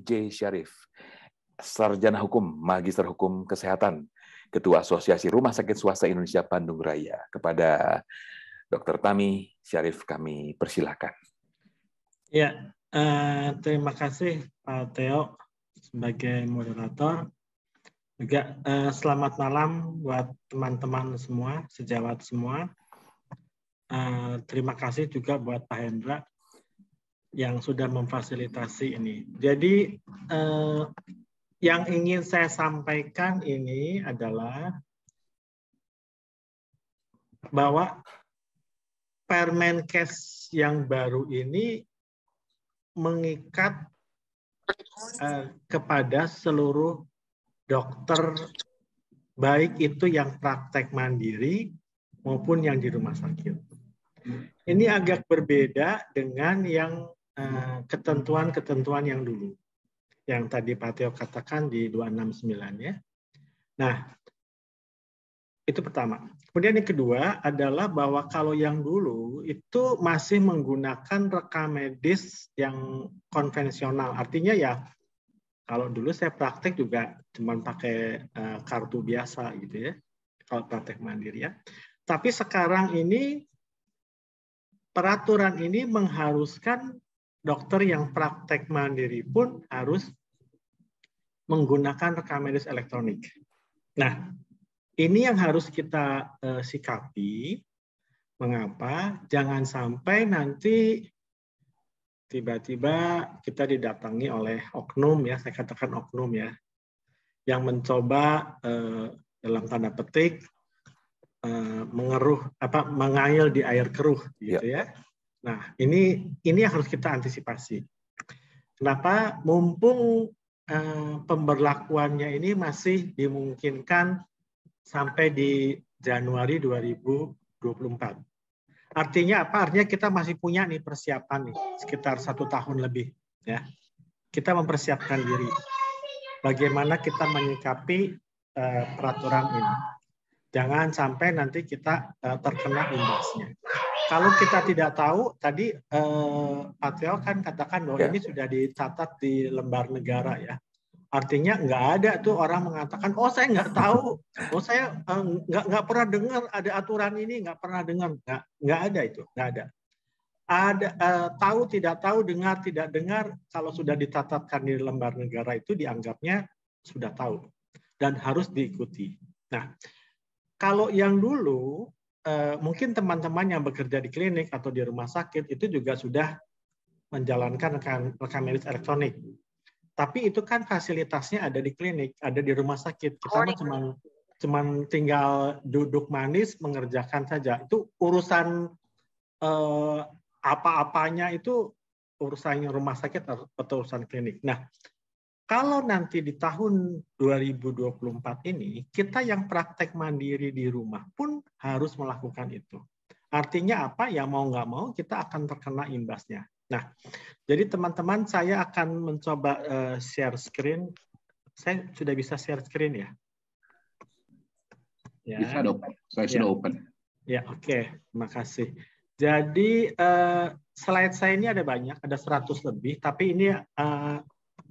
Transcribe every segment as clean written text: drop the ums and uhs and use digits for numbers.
J. Syarif, Sarjana Hukum, Magister Hukum Kesehatan, Ketua Asosiasi Rumah Sakit Swasta Indonesia Bandung Raya. Kepada Dr. Tami Syarif kami persilahkan. Ya, terima kasih Pak Theo sebagai moderator. Juga selamat malam buat teman-teman semua, sejawat semua. Terima kasih juga buat Pak Hendra yang sudah memfasilitasi ini. Jadi yang ingin saya sampaikan ini adalah bahwa Permenkes yang baru ini mengikat kepada seluruh dokter, baik itu yang praktek mandiri maupun yang di rumah sakit. Ini agak berbeda dengan yang ketentuan-ketentuan yang dulu, yang tadi Pak Theo katakan di 269 ya. Nah, itu pertama. Kemudian yang kedua adalah bahwa kalau yang dulu itu masih menggunakan rekam medis yang konvensional. Artinya ya, kalau dulu saya praktek juga cuma pakai kartu biasa gitu ya, kalau praktek mandiri ya. Tapi sekarang ini peraturan ini mengharuskan dokter yang praktek mandiri pun harus menggunakan rekam medis elektronik. Nah, ini yang harus kita sikapi. Mengapa? Jangan sampai nanti tiba-tiba kita didatangi oleh oknum ya, saya katakan oknum ya, yang mencoba dalam tanda petik mengail di air keruh gitu ya. Nah, ini yang harus kita antisipasi. Kenapa? Mumpung pemberlakuannya ini masih dimungkinkan sampai di Januari 2024. Artinya apa? Artinya kita masih punya nih persiapan nih, sekitar 1 tahun lebih ya. Kita mempersiapkan diri. Bagaimana kita menyikapi peraturan ini. Jangan sampai nanti kita terkena imbasnya. Kalau kita tidak tahu, tadi Pak Theo kan katakan bahwa ini sudah dicatat di lembar negara ya. Artinya nggak ada tuh orang mengatakan, oh saya nggak tahu, oh saya nggak pernah dengar ada aturan ini, nggak pernah dengar, nggak ada itu, nggak ada. Ada tahu tidak tahu, dengar tidak dengar, kalau sudah dicatatkan di lembar negara itu dianggapnya sudah tahu dan harus diikuti. Nah, kalau yang dulu mungkin teman-teman yang bekerja di klinik atau di rumah sakit itu juga sudah menjalankan rekam medis elektronik. Tapi itu kan fasilitasnya ada di klinik, ada di rumah sakit. Kita cuma tinggal duduk manis mengerjakan saja. Itu urusan apa-apanya itu urusannya rumah sakit atau urusan klinik. Nah, kalau nanti di tahun 2024 ini, kita yang praktek mandiri di rumah pun harus melakukan itu. Artinya apa? Ya mau nggak mau kita akan terkena imbasnya. Nah, jadi teman-teman saya akan mencoba share screen. Saya sudah bisa share screen ya? Bisa dok, saya sudah open. Ya, oke. Terima kasih. Jadi slide saya ini ada banyak, ada 100 lebih, tapi ini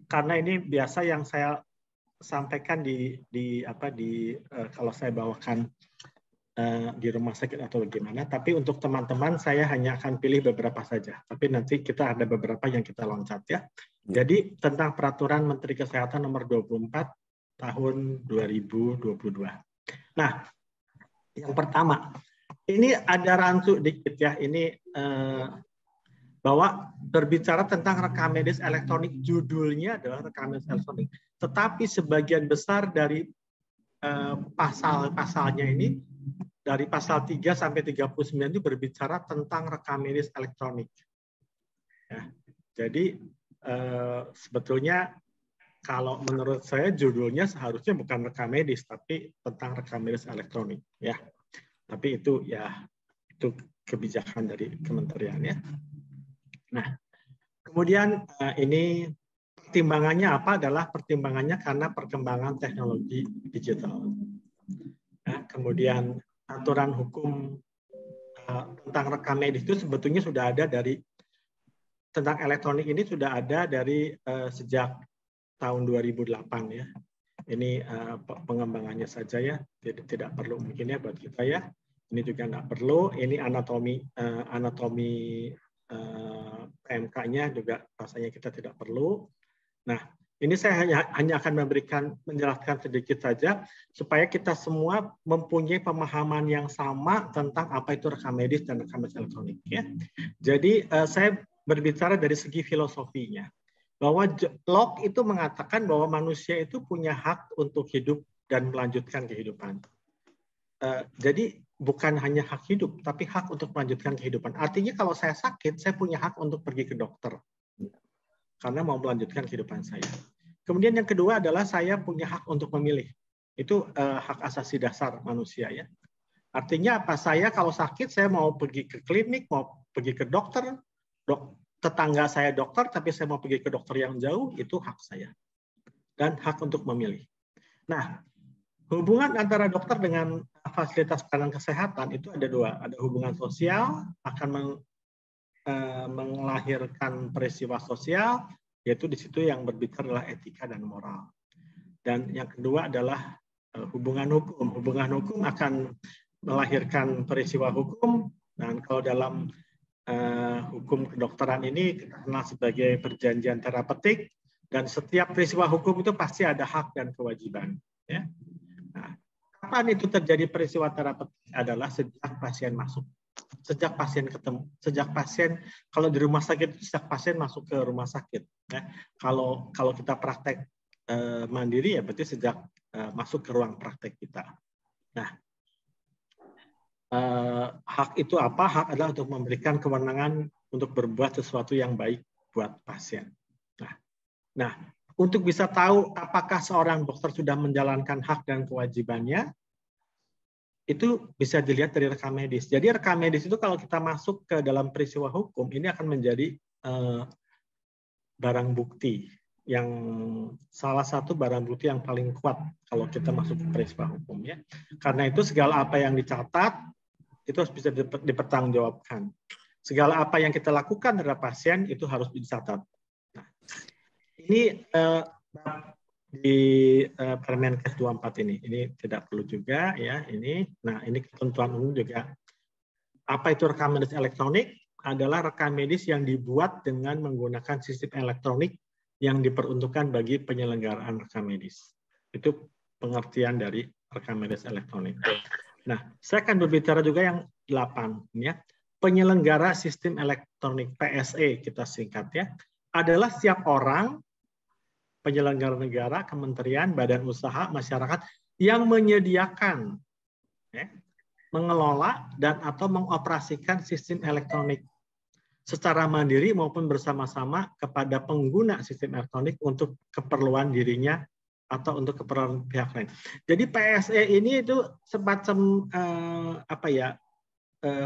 karena ini biasa yang saya sampaikan kalau saya bawakan di rumah sakit atau bagaimana, tapi untuk teman-teman saya hanya akan pilih beberapa saja. Tapi nanti kita ada beberapa yang kita loncat ya. Jadi tentang peraturan Menteri Kesehatan nomor 24 tahun 2022. Nah, yang pertama, ini ada rancu dikit ya. Ini bahwa berbicara tentang rekam medis elektronik, judulnya adalah rekam medis elektronik. Tetapi sebagian besar dari pasal-pasalnya ini, dari pasal 3 sampai 39 itu berbicara tentang rekam medis elektronik. Ya, jadi sebetulnya kalau menurut saya judulnya seharusnya bukan rekam medis, tapi tentang rekam medis elektronik. Ya, tapi itu ya itu kebijakan dari kementerian ya. Nah, kemudian ini pertimbangannya apa? Adalah pertimbangannya karena perkembangan teknologi digital. Nah, kemudian aturan hukum tentang rekam medis itu sebetulnya sudah ada dari tentang elektronik ini sudah ada dari sejak tahun 2008 ya. Ini pengembangannya saja ya, tidak perlu mungkin ya buat kita ya. Ini juga nggak perlu. Ini anatomi PMK-nya juga rasanya kita tidak perlu. Nah, ini saya hanya akan menjelaskan sedikit saja supaya kita semua mempunyai pemahaman yang sama tentang apa itu rekam medis dan rekam medis elektronik ya. Jadi saya berbicara dari segi filosofinya, bahwa Locke itu mengatakan bahwa manusia itu punya hak untuk hidup dan melanjutkan kehidupan. Jadi bukan hanya hak hidup, tapi hak untuk melanjutkan kehidupan. Artinya kalau saya sakit, saya punya hak untuk pergi ke dokter karena mau melanjutkan kehidupan saya. Kemudian yang kedua adalah saya punya hak untuk memilih. Itu hak asasi dasar manusia ya. Artinya apa? Saya kalau sakit, saya mau pergi ke klinik, mau pergi ke dokter, tetangga saya dokter, tapi saya mau pergi ke dokter yang jauh, itu hak saya. Dan hak untuk memilih. Nah, hubungan antara dokter dengan fasilitas pelayanan kesehatan itu ada dua. Ada hubungan sosial, akan melahirkan peristiwa sosial, yaitu di situ yang berbicara adalah etika dan moral. Dan yang kedua adalah hubungan hukum. Hubungan hukum akan melahirkan peristiwa hukum, dan kalau dalam hukum kedokteran ini kita kenal sebagai perjanjian terapeutik, dan setiap peristiwa hukum itu pasti ada hak dan kewajiban. Ya. Nah, kapan itu terjadi peristiwa terapeutik adalah sejak pasien masuk. Sejak pasien ketemu, sejak pasien kalau di rumah sakit, sejak pasien masuk ke rumah sakit. Ya. Kalau kita praktek mandiri ya berarti sejak masuk ke ruang praktek kita. Nah, hak itu apa? Hak adalah untuk memberikan kewenangan untuk berbuat sesuatu yang baik buat pasien. Nah, untuk bisa tahu apakah seorang dokter sudah menjalankan hak dan kewajibannya, itu bisa dilihat dari rekam medis. Jadi rekam medis itu kalau kita masuk ke dalam peristiwa hukum, ini akan menjadi barang bukti, yang salah satu barang bukti yang paling kuat kalau kita masuk ke peristiwa hukum ya. Karena itu segala apa yang dicatat itu harus bisa dipertanggungjawabkan. Segala apa yang kita lakukan terhadap pasien itu harus dicatat. Nah, ini di Permenkes 24 ini tidak perlu juga ya ini. Nah, ini ketentuan umum juga. Apa itu rekam medis elektronik? Adalah rekam medis yang dibuat dengan menggunakan sistem elektronik yang diperuntukkan bagi penyelenggaraan rekam medis. Itu pengertian dari rekam medis elektronik. Nah, saya akan berbicara juga yang 8 ya. Penyelenggara sistem elektronik PSE kita singkat ya, adalah setiap orang penyelenggara negara, kementerian, badan usaha, masyarakat yang menyediakan, ya, mengelola dan atau mengoperasikan sistem elektronik secara mandiri maupun bersama-sama kepada pengguna sistem elektronik untuk keperluan dirinya atau untuk keperluan pihak lain. Jadi PSE ini itu semacam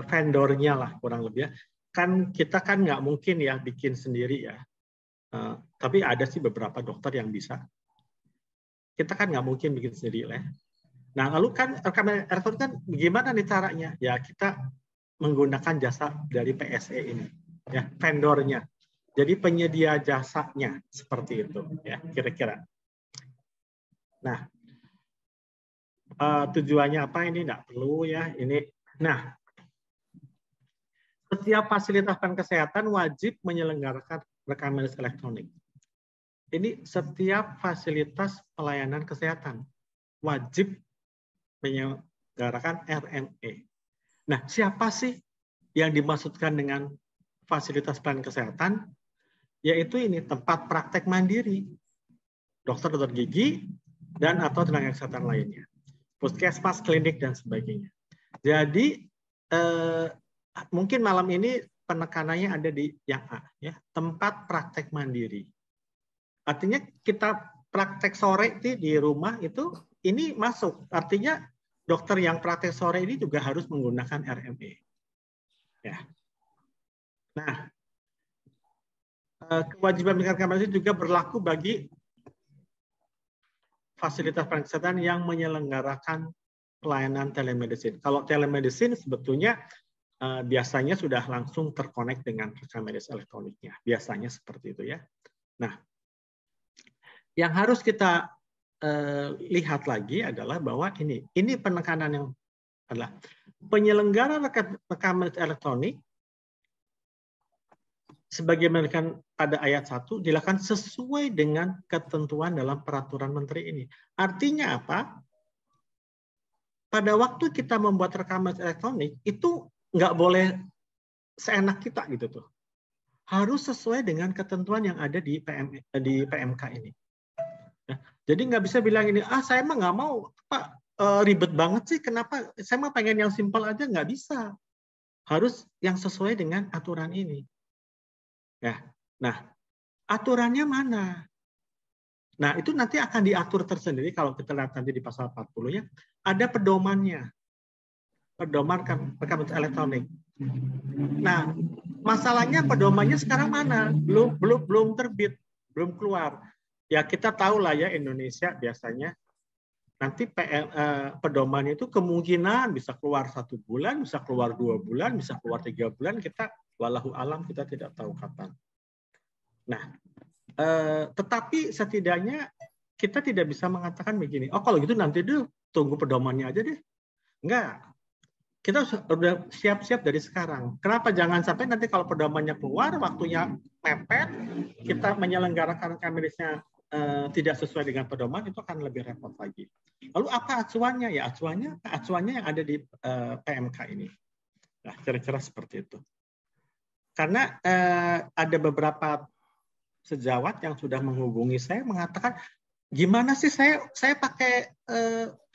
vendornya lah kurang lebih ya. Kan kita kan nggak mungkin ya bikin sendiri ya. Tapi ada sih beberapa dokter yang bisa. Kita kan nggak mungkin bikin sendiri lah. Nah, lalu kan rekaman elektronik kan gimana nih caranya? Ya kita menggunakan jasa dari PSE ini, ya vendornya. Jadi penyedia jasanya seperti itu, ya kira-kira. Nah, tujuannya apa ini nggak perlu ya ini. Nah, setiap fasilitas kesehatan wajib menyelenggarakan rekam medis elektronik. Ini setiap fasilitas pelayanan kesehatan wajib menyelenggarakan RME. Nah, siapa sih yang dimaksudkan dengan fasilitas pelayanan kesehatan? Yaitu ini tempat praktek mandiri, dokter gigi dan atau tenaga kesehatan lainnya, puskesmas, klinik dan sebagainya. Jadi mungkin malam ini penekanannya ada di yang A, ya, tempat praktek mandiri. Artinya kita praktek sore di rumah itu ini masuk. Artinya dokter yang praktek sore ini juga harus menggunakan RME. Ya. Nah, kewajiban meningkatkan medis juga berlaku bagi fasilitas pelayanan kesehatan yang menyelenggarakan pelayanan telemedicine. Kalau telemedicine sebetulnya biasanya sudah langsung terkonek dengan rekam medis elektroniknya. Biasanya seperti itu ya. Nah, yang harus kita lihat lagi adalah bahwa ini penekanan yang adalah penyelenggara rekaman elektronik sebagaimana pada ayat 1 dilakukan sesuai dengan ketentuan dalam peraturan menteri ini. Artinya apa? Pada waktu kita membuat rekaman elektronik itu nggak boleh seenak kita gitu tuh. Harus sesuai dengan ketentuan yang ada di PMK ini. Jadi nggak bisa bilang ini, saya mah nggak mau, Pak, ribet banget sih, kenapa? Saya mah pengen yang simpel aja, nggak bisa. Harus yang sesuai dengan aturan ini. Ya, nah, aturannya mana? Nah, itu nanti akan diatur tersendiri kalau kita lihat nanti di pasal 40 ya, ada pedomannya. Pedoman rekaman elektronik. Nah, masalahnya pedomannya sekarang mana? Belum terbit, belum keluar. Ya kita tahu lah ya Indonesia biasanya nanti pedoman itu kemungkinan bisa keluar 1 bulan, bisa keluar 2 bulan, bisa keluar 3 bulan. Kita walahu alam kita tidak tahu kapan. Nah, tetapi setidaknya kita tidak bisa mengatakan begini. Oh kalau gitu nanti dulu tunggu pedomannya aja deh. Enggak. Kita sudah siap-siap dari sekarang. Kenapa jangan sampai nanti kalau pedomannya keluar, waktunya mepet, kita menyelenggarakan medisnya tidak sesuai dengan pedoman, itu akan lebih repot lagi. Lalu apa acuannya? Ya acuannya yang ada di PMK ini. Nah, kira-kira seperti itu. Karena ada beberapa sejawat yang sudah menghubungi saya mengatakan, gimana sih saya pakai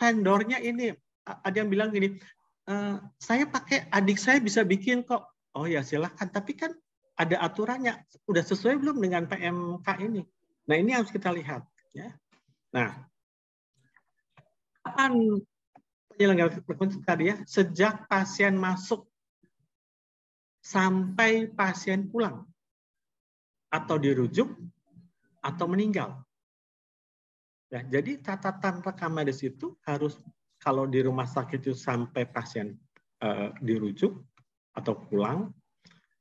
vendornya ini? Ada yang bilang gini, saya pakai adik saya bisa bikin kok. Oh ya silahkan, tapi kan ada aturannya. Udah sesuai belum dengan PMK ini? Nah ini harus kita lihat. Ya. Nah, kapan penyelenggara tadi ya? Sejak pasien masuk sampai pasien pulang atau dirujuk atau meninggal. Ya, jadi catatan rekam medis itu harus kalau di rumah sakit itu sampai pasien dirujuk atau pulang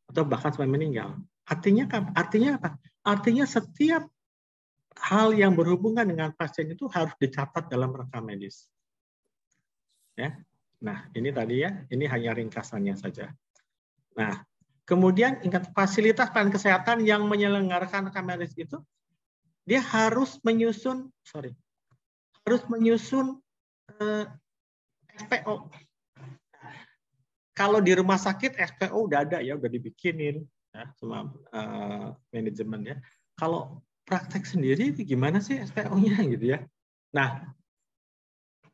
atau bahkan sampai meninggal. Artinya apa? Artinya setiap hal yang berhubungan dengan pasien itu harus dicatat dalam rekam medis. Ya. Nah, ini tadi ya, ini hanya ringkasannya saja. Nah, kemudian ingat fasilitas pelayanan kesehatan yang menyelenggarakan rekam medis itu dia harus menyusun SPO. Kalau di rumah sakit SPO udah ada ya, udah dibikinin ya sama manajemen ya. Kalau praktek sendiri gimana sih SPO-nya gitu ya. Nah,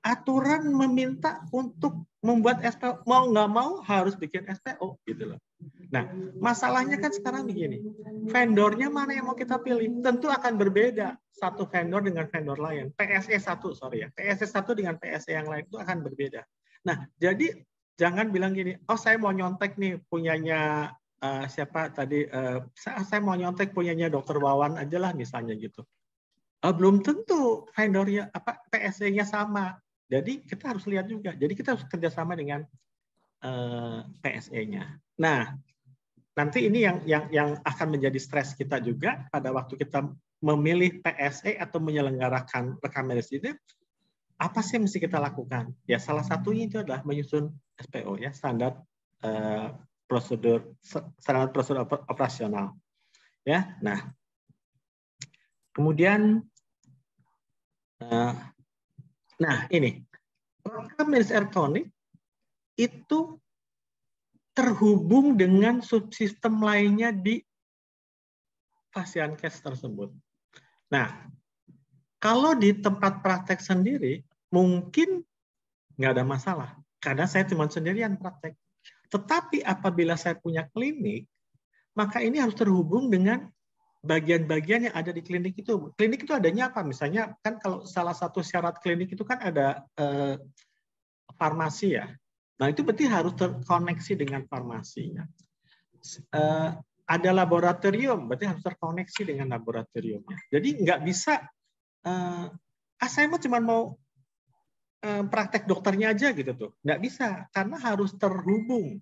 aturan meminta untuk membuat SPO, mau nggak mau harus bikin SPO gitu loh. Nah, masalahnya kan sekarang begini, vendornya mana yang mau kita pilih? Tentu akan berbeda satu vendor dengan vendor lain. PSE 1 dengan PSE yang lain itu akan berbeda. Nah, jadi jangan bilang gini, oh saya mau nyontek nih punyanya siapa tadi, saya mau nyontek punyanya Dokter Wawan aja lah misalnya gitu. Belum tentu vendornya PSE-nya sama. Jadi kita harus lihat juga. Jadi kita harus kerjasama dengan PSE-nya. Nah, nanti ini yang akan menjadi stres kita juga pada waktu kita memilih PSE atau menyelenggarakan rekam medis ini, apa sih yang mesti kita lakukan? Ya salah satunya itu adalah menyusun SPO ya, standar prosedur operasional. Ya, nah kemudian, nah ini rekam medis elektronik itu terhubung dengan subsistem lainnya di Fasiankes tersebut. Nah, kalau di tempat praktek sendiri mungkin nggak ada masalah karena saya cuma sendirian praktek. Tetapi apabila saya punya klinik, maka ini harus terhubung dengan bagian-bagian yang ada di klinik itu. Klinik itu adanya apa? Misalnya kan kalau salah satu syarat klinik itu kan ada farmasi ya. Nah itu berarti harus terkoneksi dengan farmasinya. Ada laboratorium, berarti harus terkoneksi dengan laboratoriumnya. Jadi nggak bisa, saya cuma mau praktek dokternya aja gitu tuh. Nggak bisa, karena harus terhubung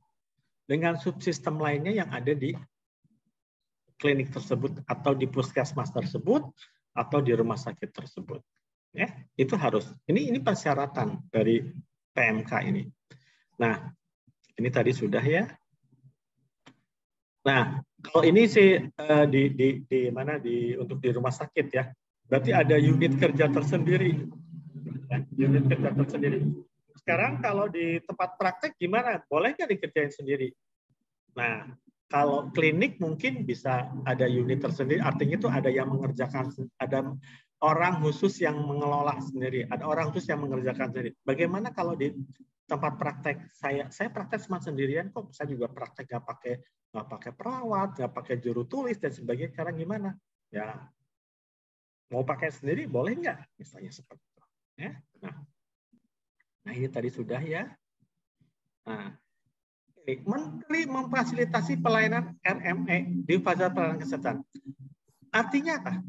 dengan subsistem lainnya yang ada di klinik tersebut atau di puskesmas tersebut atau di rumah sakit tersebut. Ya, itu harus. Ini persyaratan dari PMK ini. Nah, ini tadi sudah ya. Nah, kalau ini sih untuk di rumah sakit ya. Berarti ada unit kerja tersendiri. Ya, unit kerja tersendiri. Sekarang kalau di tempat praktek gimana? Boleh nggak dikerjain sendiri? Nah, kalau klinik mungkin bisa ada unit tersendiri, artinya itu ada yang mengerjakan, ada orang khusus yang mengelola sendiri, ada orang khusus yang mengerjakan sendiri. Bagaimana kalau di tempat praktek saya praktek cuma sendirian kok, saya juga praktek nggak pakai perawat, nggak pakai juru tulis dan sebagainya. Sekarang gimana? Ya, mau pakai sendiri boleh nggak? Misalnya seperti itu. Ya, nah ini tadi sudah ya. Nah, Menteri memfasilitasi pelayanan RME di fasilitas pelayanan kesehatan. Artinya apa?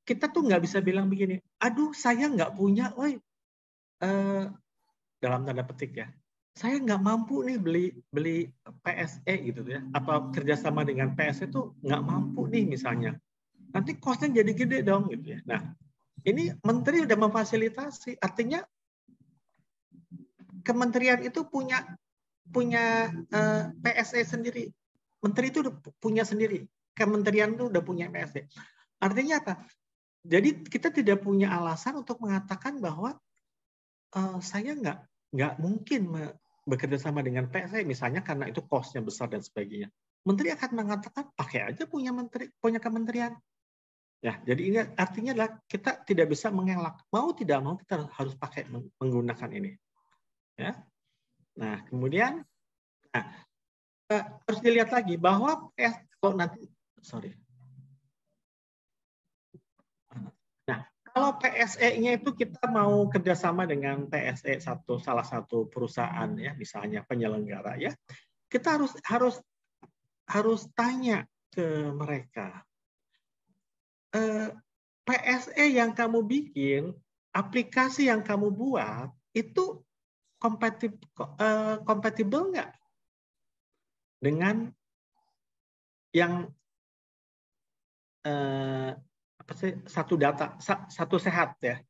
Kita tuh nggak bisa bilang begini, aduh saya nggak punya, dalam tanda petik ya, saya nggak mampu nih beli PSE gitu ya, atau kerjasama dengan PSE itu nggak mampu nih misalnya. Nanti costnya jadi gede dong gitu ya. Nah, ini menteri udah memfasilitasi, artinya kementerian itu punya PSE sendiri. Menteri itu udah punya sendiri. Kementerian itu udah punya PSE. Artinya apa? Jadi kita tidak punya alasan untuk mengatakan bahwa saya nggak mungkin bekerja sama dengan PSE, misalnya karena itu cost-nya besar dan sebagainya. Menteri akan mengatakan pakai aja punya kementerian. Ya, jadi ini artinya adalah kita tidak bisa mengelak. Mau tidak mau kita harus pakai menggunakan ini. Ya. Nah, kemudian harus dilihat lagi bahwa Nah, kalau PSE-nya itu kita mau kerjasama dengan PSE salah satu perusahaan ya, misalnya penyelenggara ya, kita harus tanya ke mereka. PSE yang kamu bikin, aplikasi yang kamu buat itu kompatibel nggak dengan yang satu sehat ya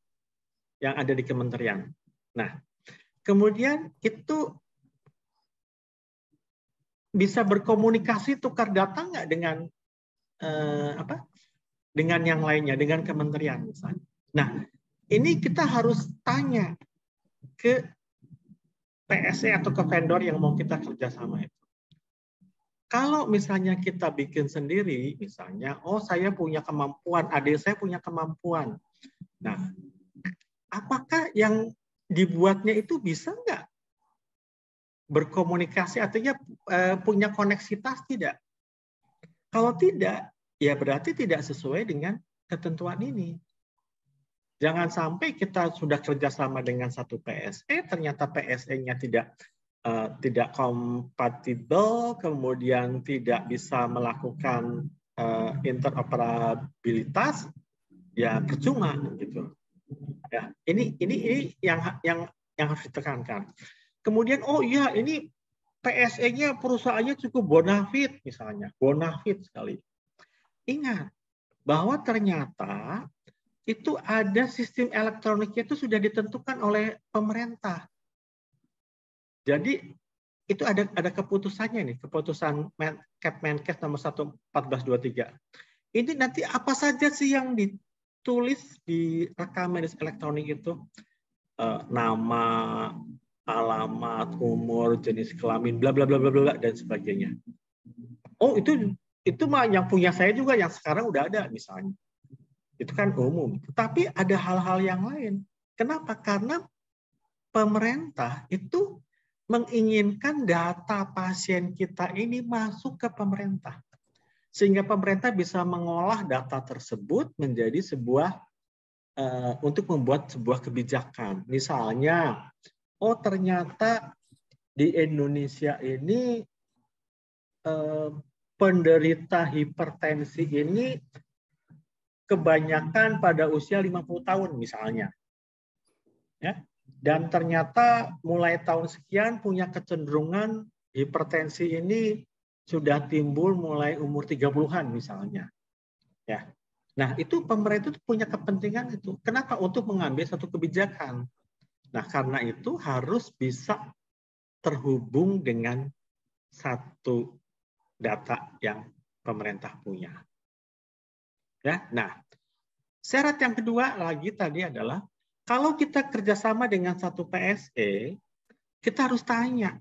yang ada di kementerian. Nah, kemudian itu bisa berkomunikasi tukar data nggak dengan dengan yang lainnya, dengan kementerian misalnya. Nah, ini kita harus tanya ke PSE atau ke vendor yang mau kita kerjasama itu. Kalau misalnya kita bikin sendiri, misalnya, saya punya kemampuan, adik saya punya kemampuan. Nah, apakah yang dibuatnya itu bisa nggak berkomunikasi, artinya punya koneksitas tidak? Kalau tidak, ya berarti tidak sesuai dengan ketentuan ini. Jangan sampai kita sudah kerjasama dengan satu PSE, ternyata PSE-nya tidak kompatibel, kemudian tidak bisa melakukan interoperabilitas, ya percuma gitu. Ya, ini yang harus ditekankan. Kemudian ini PSE-nya perusahaannya cukup bonafit misalnya, bonafit sekali. Ingat bahwa ternyata itu ada sistem elektroniknya itu sudah ditentukan oleh pemerintah. Jadi itu ada keputusannya nih, keputusan Kepmenkes nomor 1/1423. Ini nanti apa saja sih yang ditulis di rekam medis elektronik itu? Nama, alamat, umur, jenis kelamin, bla bla bla bla bla dan sebagainya. Itu mah yang punya saya juga yang sekarang udah ada misalnya. Itu kan umum. Tapi ada hal-hal yang lain. Kenapa? Karena pemerintah itu menginginkan data pasien kita ini masuk ke pemerintah. Sehingga pemerintah bisa mengolah data tersebut menjadi untuk membuat sebuah kebijakan. Misalnya, ternyata di Indonesia ini penderita hipertensi ini kebanyakan pada usia 50 tahun misalnya. Ya. Dan ternyata mulai tahun sekian punya kecenderungan hipertensi ini sudah timbul mulai umur 30-an misalnya. Ya. Nah, itu pemerintah itu punya kepentingan itu. Kenapa? Untuk mengambil satu kebijakan. Nah, karena itu harus bisa terhubung dengan satu data yang pemerintah punya. Ya, nah, syarat yang kedua lagi tadi adalah kalau kita kerjasama dengan satu PSE, kita harus tanya,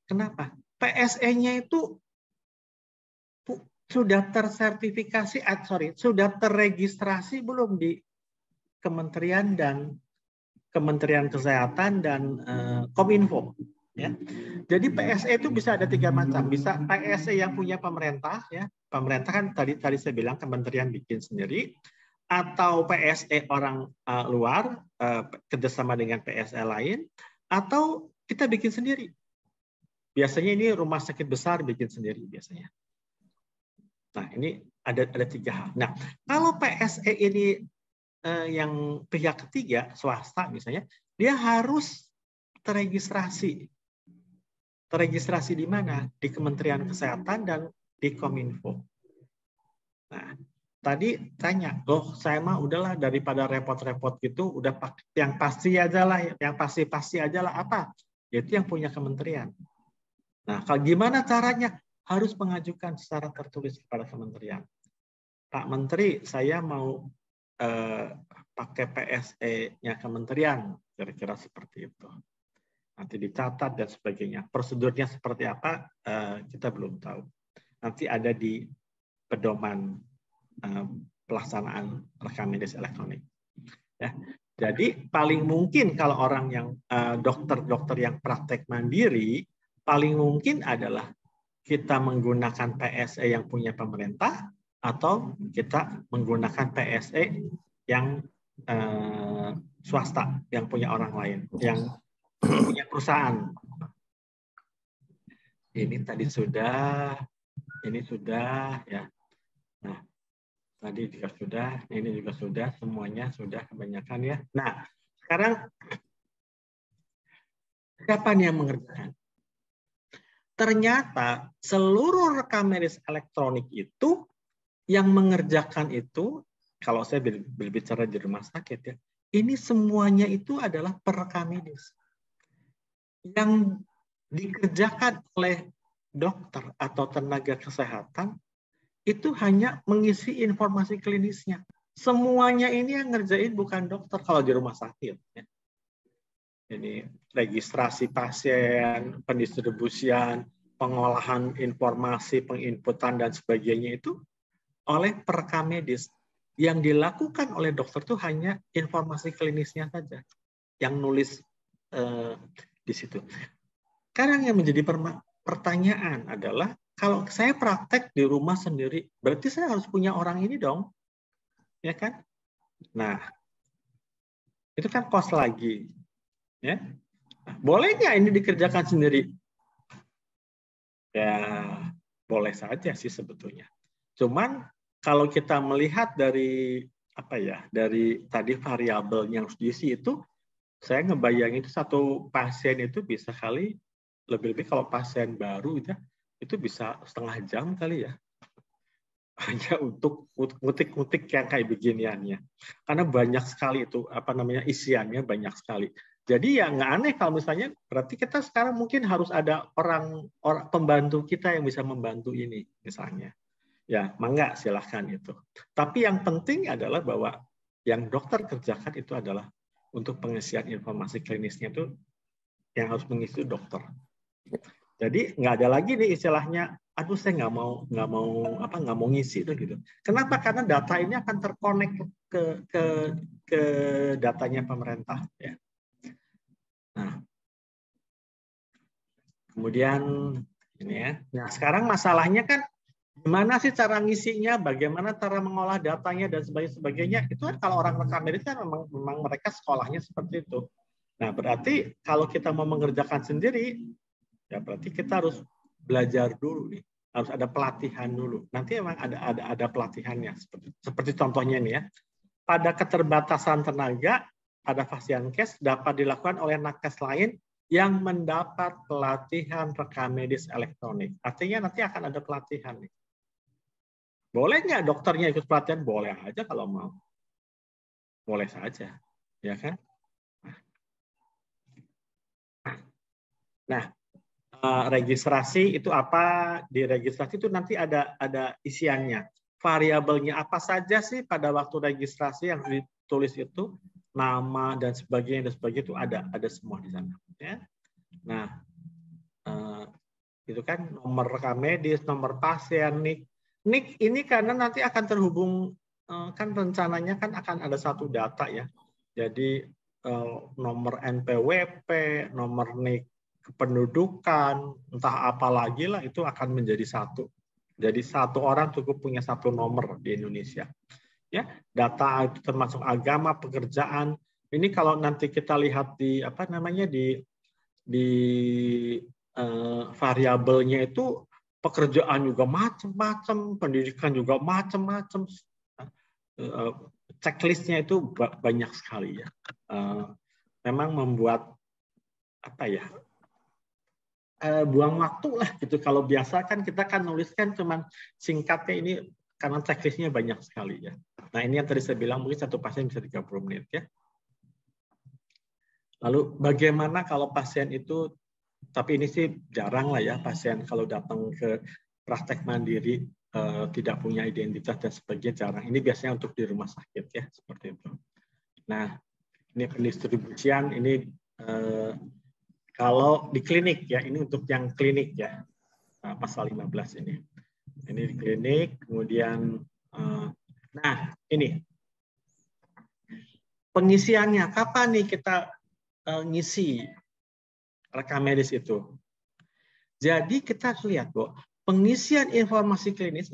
kenapa? PSE-nya itu sudah tersertifikasi, sudah terregistrasi belum di Kementerian dan Kementerian Kesehatan dan Kominfo. Ya. Jadi PSE itu bisa ada 3 macam. Bisa PSE yang punya pemerintah, ya. Pemerintah kan tadi saya bilang kementerian bikin sendiri, atau PSE orang luar kerjasama dengan PSE lain, atau kita bikin sendiri. Biasanya ini rumah sakit besar bikin sendiri biasanya. Nah, ini ada 3 hal. Nah, kalau PSE ini yang pihak ketiga, swasta misalnya, dia harus terregistrasi. Terregistrasi di mana? Di Kementerian Kesehatan dan di Kominfo. Nah, tadi tanya, saya mah udahlah daripada repot-repot gitu, udah yang pasti aja lah, yang pasti aja lah apa? Yaitu yang punya kementerian. Nah, kalau gimana caranya? Harus mengajukan secara tertulis kepada kementerian. Pak Menteri, saya mau pakai PSE-nya kementerian, kira-kira seperti itu. Nanti dicatat dan sebagainya. Prosedurnya seperti apa, kita belum tahu. Nanti ada di pedoman pelaksanaan rekam medis elektronik. Ya. Jadi paling mungkin kalau orang yang dokter-dokter yang praktek mandiri, paling mungkin adalah kita menggunakan PSE yang punya pemerintah atau kita menggunakan PSE yang swasta, yang punya orang lain, yang punya perusahaan. Ini tadi sudah, ini sudah, ya. Nah, tadi juga sudah, ini juga sudah, semuanya sudah kebanyakan ya. Nah, sekarang siapa yang mengerjakan? Ternyata seluruh rekam medis elektronik itu yang mengerjakan itu, kalau saya berbicara di rumah sakit ya, ini semuanya itu adalah perekam medis. Yang dikerjakan oleh dokter atau tenaga kesehatan itu hanya mengisi informasi klinisnya. Semuanya ini yang ngerjain bukan dokter kalau di rumah sakit. Ya. Ini registrasi pasien, pendistribusian, pengolahan informasi, penginputan dan sebagainya itu oleh perekam medis. Yang dilakukan oleh dokter itu hanya informasi klinisnya saja yang nulis di situ. Sekarang yang menjadi pertanyaan adalah kalau saya praktek di rumah sendiri, berarti saya harus punya orang ini dong, ya kan? Nah, itu kan kos lagi. Ya, boleh nggak ini dikerjakan sendiri? Ya, boleh saja sih sebetulnya. Cuman kalau kita melihat dari apa ya, dari tadi variabel yang harus diisi itu, saya ngebayangin itu satu pasien itu bisa kali lebih-lebih kalau pasien baru itu bisa setengah jam kali ya. Hanya untuk ngutik-ngutik yang kayak beginiannya. Karena banyak sekali itu isiannya banyak sekali. Jadi ya nggak aneh kalau misalnya berarti kita sekarang mungkin harus ada orang pembantu kita yang bisa membantu ini misalnya. Ya, mangga silahkan itu. Tapi yang penting adalah bahwa yang dokter kerjakan itu adalah untuk pengisian informasi klinisnya itu yang harus mengisi dokter. Jadi nggak ada lagi nih istilahnya, aduh saya nggak mau ngisi itu gitu. Kenapa? Karena data ini akan terkonek ke datanya pemerintah. Ya. Nah, kemudian ini ya. Nah sekarang masalahnya kan gimana sih cara ngisinya, bagaimana cara mengolah datanya dan sebagainya. Itu kan kalau orang rekam medis kan memang mereka sekolahnya seperti itu. Nah berarti kalau kita mau mengerjakan sendiri, ya berarti kita harus belajar dulu nih, harus ada pelatihan dulu. Nanti memang ada pelatihannya seperti contohnya ini ya. Pada keterbatasan tenaga, pada Fasiankes dapat dilakukan oleh nakes lain yang mendapat pelatihan rekam medis elektronik. Artinya nanti akan ada pelatihan nih. Boleh nggak dokternya ikut pelatihan? Boleh aja kalau mau. Boleh saja, ya kan? Nah, registrasi itu apa? Di registrasi itu nanti ada isiannya. Variabelnya apa saja sih pada waktu registrasi yang ditulis itu, nama dan sebagainya itu ada semua di sana. Ya. Nah, itu kan nomor rekam medis, nomor pasien, NIK ini karena nanti akan terhubung, kan rencananya kan akan ada satu data ya. Jadi nomor NPWP, nomor NIK kependudukan, entah apa lagi lah, itu akan menjadi satu. Jadi satu orang cukup punya satu nomor di Indonesia. Ya, data itu termasuk agama, pekerjaan. Ini kalau nanti kita lihat di apa namanya di variabelnya itu, pekerjaan juga macam-macam, pendidikan juga macam-macam, checklistnya itu banyak sekali ya. Memang membuat apa ya, buang waktu lah gitu. Kalau biasa kan kita kan nuliskan cuman singkatnya, ini karena checklistnya banyak sekali ya. Nah ini yang tadi saya bilang, mungkin satu pasien bisa 30 menit ya. Lalu bagaimana kalau pasien itu, tapi ini sih jarang lah ya, pasien kalau datang ke praktek mandiri tidak punya identitas dan sebagainya, jarang. Ini biasanya untuk di rumah sakit ya, seperti itu. Nah, ini pendistribusian, ini kalau di klinik ya, ini untuk yang klinik ya, pasal 15 ini. Ini di klinik, kemudian, nah ini pengisiannya, kapan nih kita ngisi rekam medis itu. Jadi kita lihat bahwa pengisian informasi klinis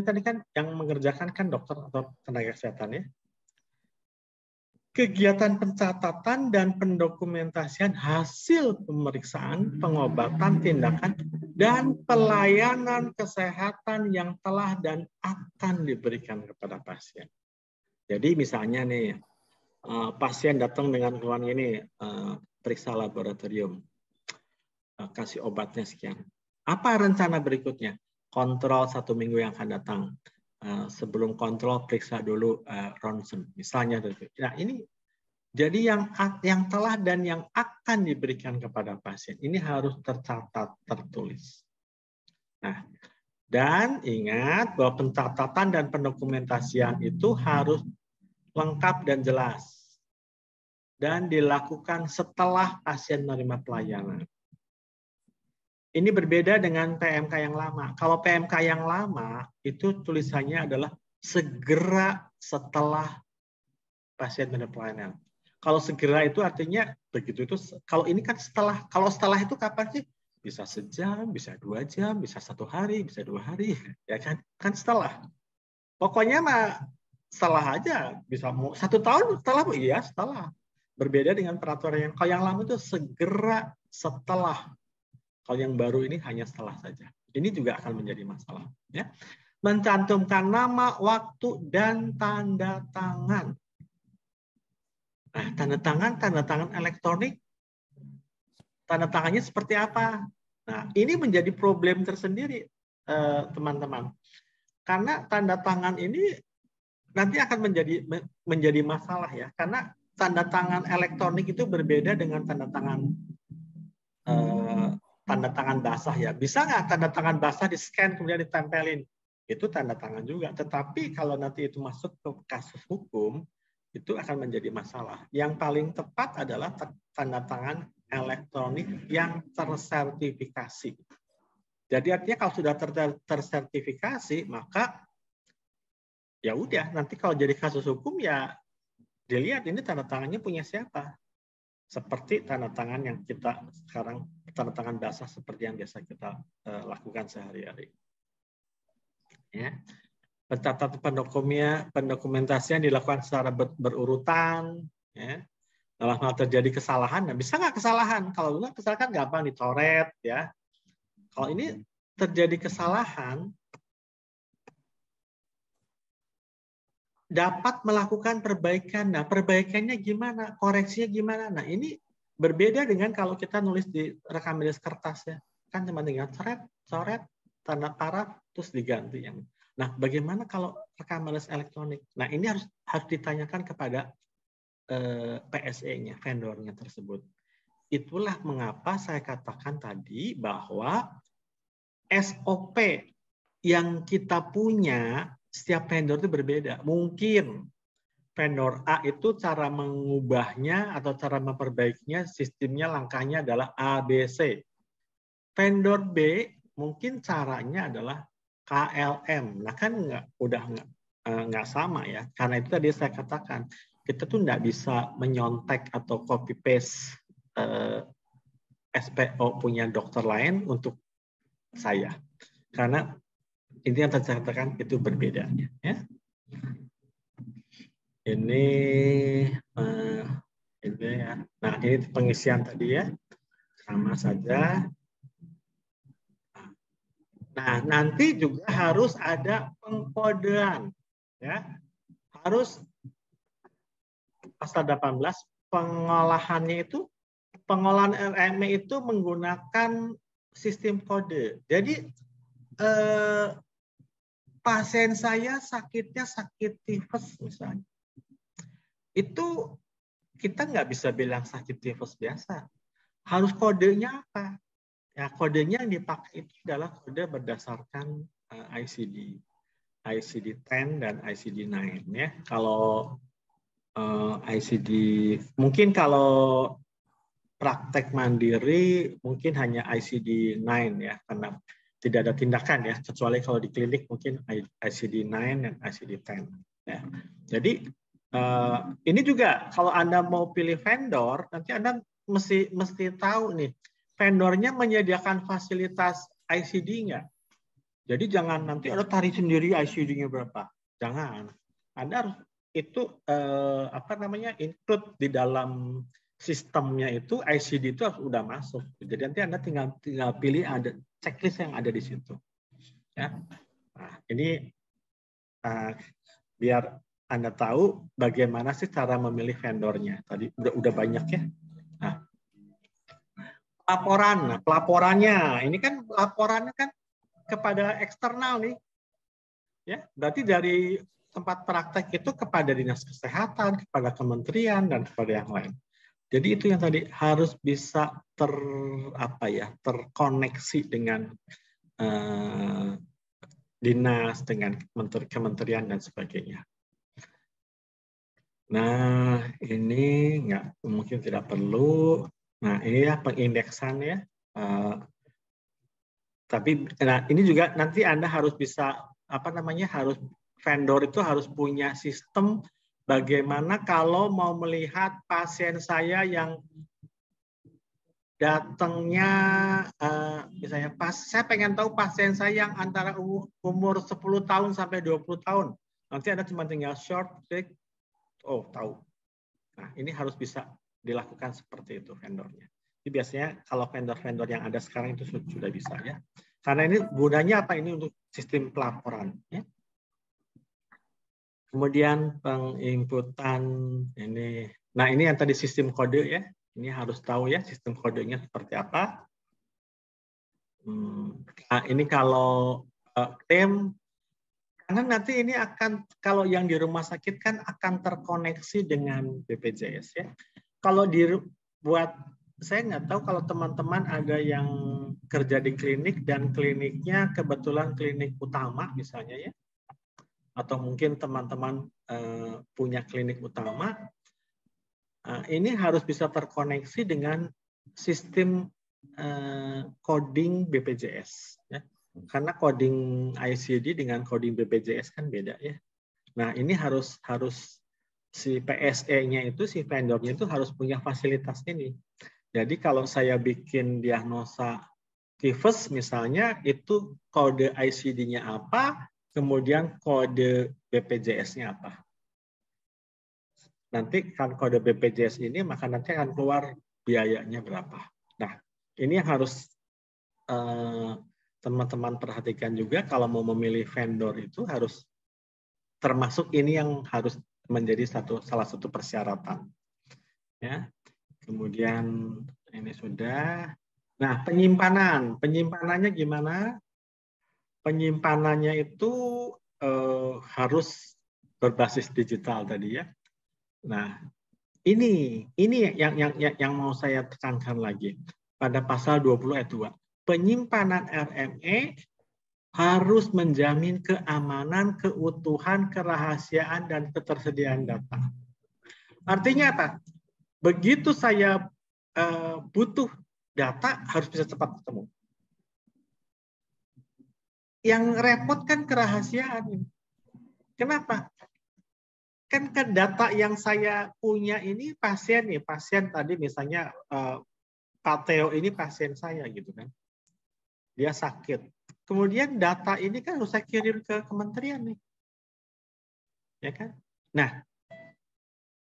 tadi kan yang mengerjakan kan dokter atau tenaga kesehatan ya. Kegiatan pencatatan dan pendokumentasian hasil pemeriksaan, pengobatan, tindakan, dan pelayanan kesehatan yang telah dan akan diberikan kepada pasien. Jadi misalnya nih, pasien datang dengan keluhan ini, periksa laboratorium, kasih obatnya sekian. Apa rencana berikutnya? Kontrol 1 minggu yang akan datang. Sebelum kontrol periksa dulu ronsen, misalnya. Nah ini jadi yang telah dan yang akan diberikan kepada pasien ini harus tercatat, tertulis. Nah, dan ingat bahwa pencatatan dan pendokumentasian itu harus lengkap dan jelas dan dilakukan setelah pasien menerima pelayanan. Ini berbeda dengan PMK yang lama. Kalau PMK yang lama itu tulisannya adalah segera setelah pasien menerima pelayanan. Kalau segera itu artinya begitu itu. Kalau ini kan setelah. Kalau setelah itu kapan sih? Bisa sejam, bisa 2 jam, bisa 1 hari, bisa 2 hari, ya kan? Kan setelah. Pokoknya mah setelah aja. Bisa mau 1 tahun setelah, iya setelah. Berbeda dengan peraturan yang kalau yang lama itu segera setelah. Kalau yang baru ini hanya setelah saja. Ini juga akan menjadi masalah. Ya. Mencantumkan nama, waktu, dan tanda tangan. Nah, tanda tangan elektronik, tanda tangannya seperti apa? Nah, ini menjadi problem tersendiri, teman-teman. Karena tanda tangan ini nanti akan menjadi masalah ya. Karena tanda tangan elektronik itu berbeda dengan tanda tangan basah ya. Bisa nggak tanda tangan basah di-scan kemudian ditempelin? Itu tanda tangan juga. Tetapi kalau nanti itu masuk ke kasus hukum, itu akan menjadi masalah. Yang paling tepat adalah tanda tangan elektronik yang tersertifikasi. Jadi artinya kalau sudah tersertifikasi, maka ya udah, nanti kalau jadi kasus hukum ya dilihat ini tanda tangannya punya siapa. Seperti tanda tangan yang kita sekarang, tanda tangan basah seperti yang biasa kita lakukan sehari-hari. Ya. Pencatat pendokumentasian dilakukan secara berurutan. Ya. Dalam hal terjadi kesalahan, nah bisa nggak kesalahan? Kalau dulu kesalahan gampang dicoret, ya. Kalau ini terjadi kesalahan, dapat melakukan perbaikan. Nah, perbaikannya gimana? Koreksinya gimana? Nah, ini berbeda dengan kalau kita nulis di rekam medis kertas ya. Kan cuma tinggal coret, tanda paraf, terus diganti. Nah, bagaimana kalau rekam medis elektronik? Nah, ini harus ditanyakan kepada PSE-nya, vendornya tersebut. Itulah mengapa saya katakan tadi bahwa SOP yang kita punya setiap vendor itu berbeda. Mungkin vendor A itu cara mengubahnya atau cara memperbaikinya, sistemnya, langkahnya adalah A, B, C. Vendor B mungkin caranya adalah KLM. Nah kan nggak sama ya. Karena itu tadi saya katakan kita tuh nggak bisa menyontek atau copy paste SPO punya dokter lain untuk saya. Karena ini yang saya katakan itu berbeda. Ya. Ini ya. Nah ini pengisian tadi ya, sama saja. Nah nanti juga harus ada pengkodean, ya harus pasal 18 pengolahannya itu pengolahan RME itu menggunakan sistem kode. Jadi pasien saya sakitnya sakit tifus misalnya, itu kita nggak bisa bilang sakit tifus biasa. Harus kodenya apa? Ya, kodenya yang dipakai itu adalah kode berdasarkan ICD. ICD-10 dan ICD-9 ya. Kalau ICD mungkin kalau praktek mandiri mungkin hanya ICD-9 ya, karena tidak ada tindakan ya, kecuali kalau di klinik mungkin ICD-9 dan ICD-10 ya. Jadi ini juga kalau Anda mau pilih vendor, nanti Anda mesti tahu nih, vendornya menyediakan fasilitas ICD nggak? Jadi jangan nanti Anda tarik sendiri ICD-nya berapa. Jangan. Anda harus itu include di dalam sistemnya itu ICD itu harus udah masuk. Jadi nanti Anda tinggal pilih ada checklist yang ada di situ. Ya. Nah, ini biar Anda tahu bagaimana sih cara memilih vendornya. Tadi udah banyak ya. Nah, pelaporannya. Ini kan laporannya kan kepada eksternal nih. Ya, berarti dari tempat praktek itu kepada dinas kesehatan, kepada kementerian dan kepada yang lain. Jadi itu yang tadi harus bisa terkoneksi dengan dinas, dengan kementerian dan sebagainya. Nah, ini mungkin tidak perlu. Nah, ini ya pengindeksan ya. Tapi ini juga nanti Anda harus bisa harus vendor itu harus punya sistem bagaimana kalau mau melihat pasien saya yang datangnya misalnya saya pengen tahu pasien saya yang antara umur 10 tahun sampai 20 tahun. Nanti Anda cuma tinggal short click, tahu. Nah, ini harus bisa dilakukan seperti itu vendornya. Jadi biasanya kalau vendor-vendor yang ada sekarang itu sudah bisa ya. Karena ini gunanya apa? Ini untuk sistem pelaporan. Ya. Kemudian penginputan ini. Nah ini yang tadi sistem kode ya. Ini harus tahu ya sistem kodenya seperti apa. Nah ini kalau klaim, karena nanti ini akan kalau yang di rumah sakit kan akan terkoneksi dengan BPJS ya. Kalau dibuat saya nggak tahu kalau teman-teman ada yang kerja di klinik dan kliniknya kebetulan klinik utama misalnya ya, atau mungkin teman-teman punya klinik utama, ini harus bisa terkoneksi dengan sistem coding BPJS ya. Karena coding ICD dengan coding BPJS kan beda ya. Nah ini harus si PSE-nya itu, si vendornya itu harus punya fasilitas ini. Jadi kalau saya bikin diagnosa tifus misalnya, itu kode ICD-nya apa, kemudian kode BPJS-nya apa. Nanti kan kode BPJS ini, maka nanti akan keluar biayanya berapa. Nah, ini yang harus teman-teman perhatikan juga kalau mau memilih vendor itu harus termasuk ini yang harus menjadi salah satu persyaratan. Ya. Kemudian ini sudah. Nah, penyimpanannya gimana? Penyimpanannya itu harus berbasis digital tadi ya. Nah, ini yang mau saya tekankan lagi pada pasal 20 ayat 2. Penyimpanan RME harus menjamin keamanan, keutuhan, kerahasiaan, dan ketersediaan data. Artinya apa? Begitu saya butuh data, harus bisa cepat ketemu. Yang repot kan kerahasiaan. Kenapa? Kan data yang saya punya ini pasien tadi misalnya Pak Theo ini pasien saya gitu kan. Dia sakit. Kemudian data ini kan harus saya kirim ke kementerian nih. Ya kan? Nah,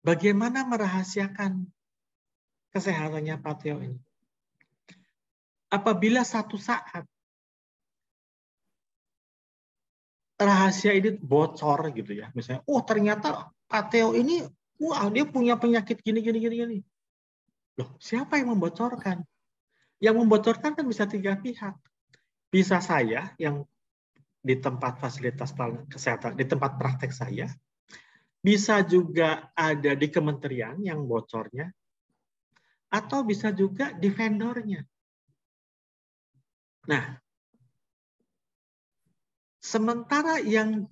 bagaimana merahasiakan kesehatannya Pak Theo ini? Apabila satu saat rahasia ini bocor gitu ya, misalnya, oh ternyata Pak Theo ini, wah dia punya penyakit gini. Loh, siapa yang membocorkan? Yang membocorkan kan bisa 3 pihak. Bisa saya yang di tempat fasilitas kesehatan, di tempat praktek saya, bisa juga ada di kementerian yang bocornya, atau bisa juga di vendornya. Nah, sementara yang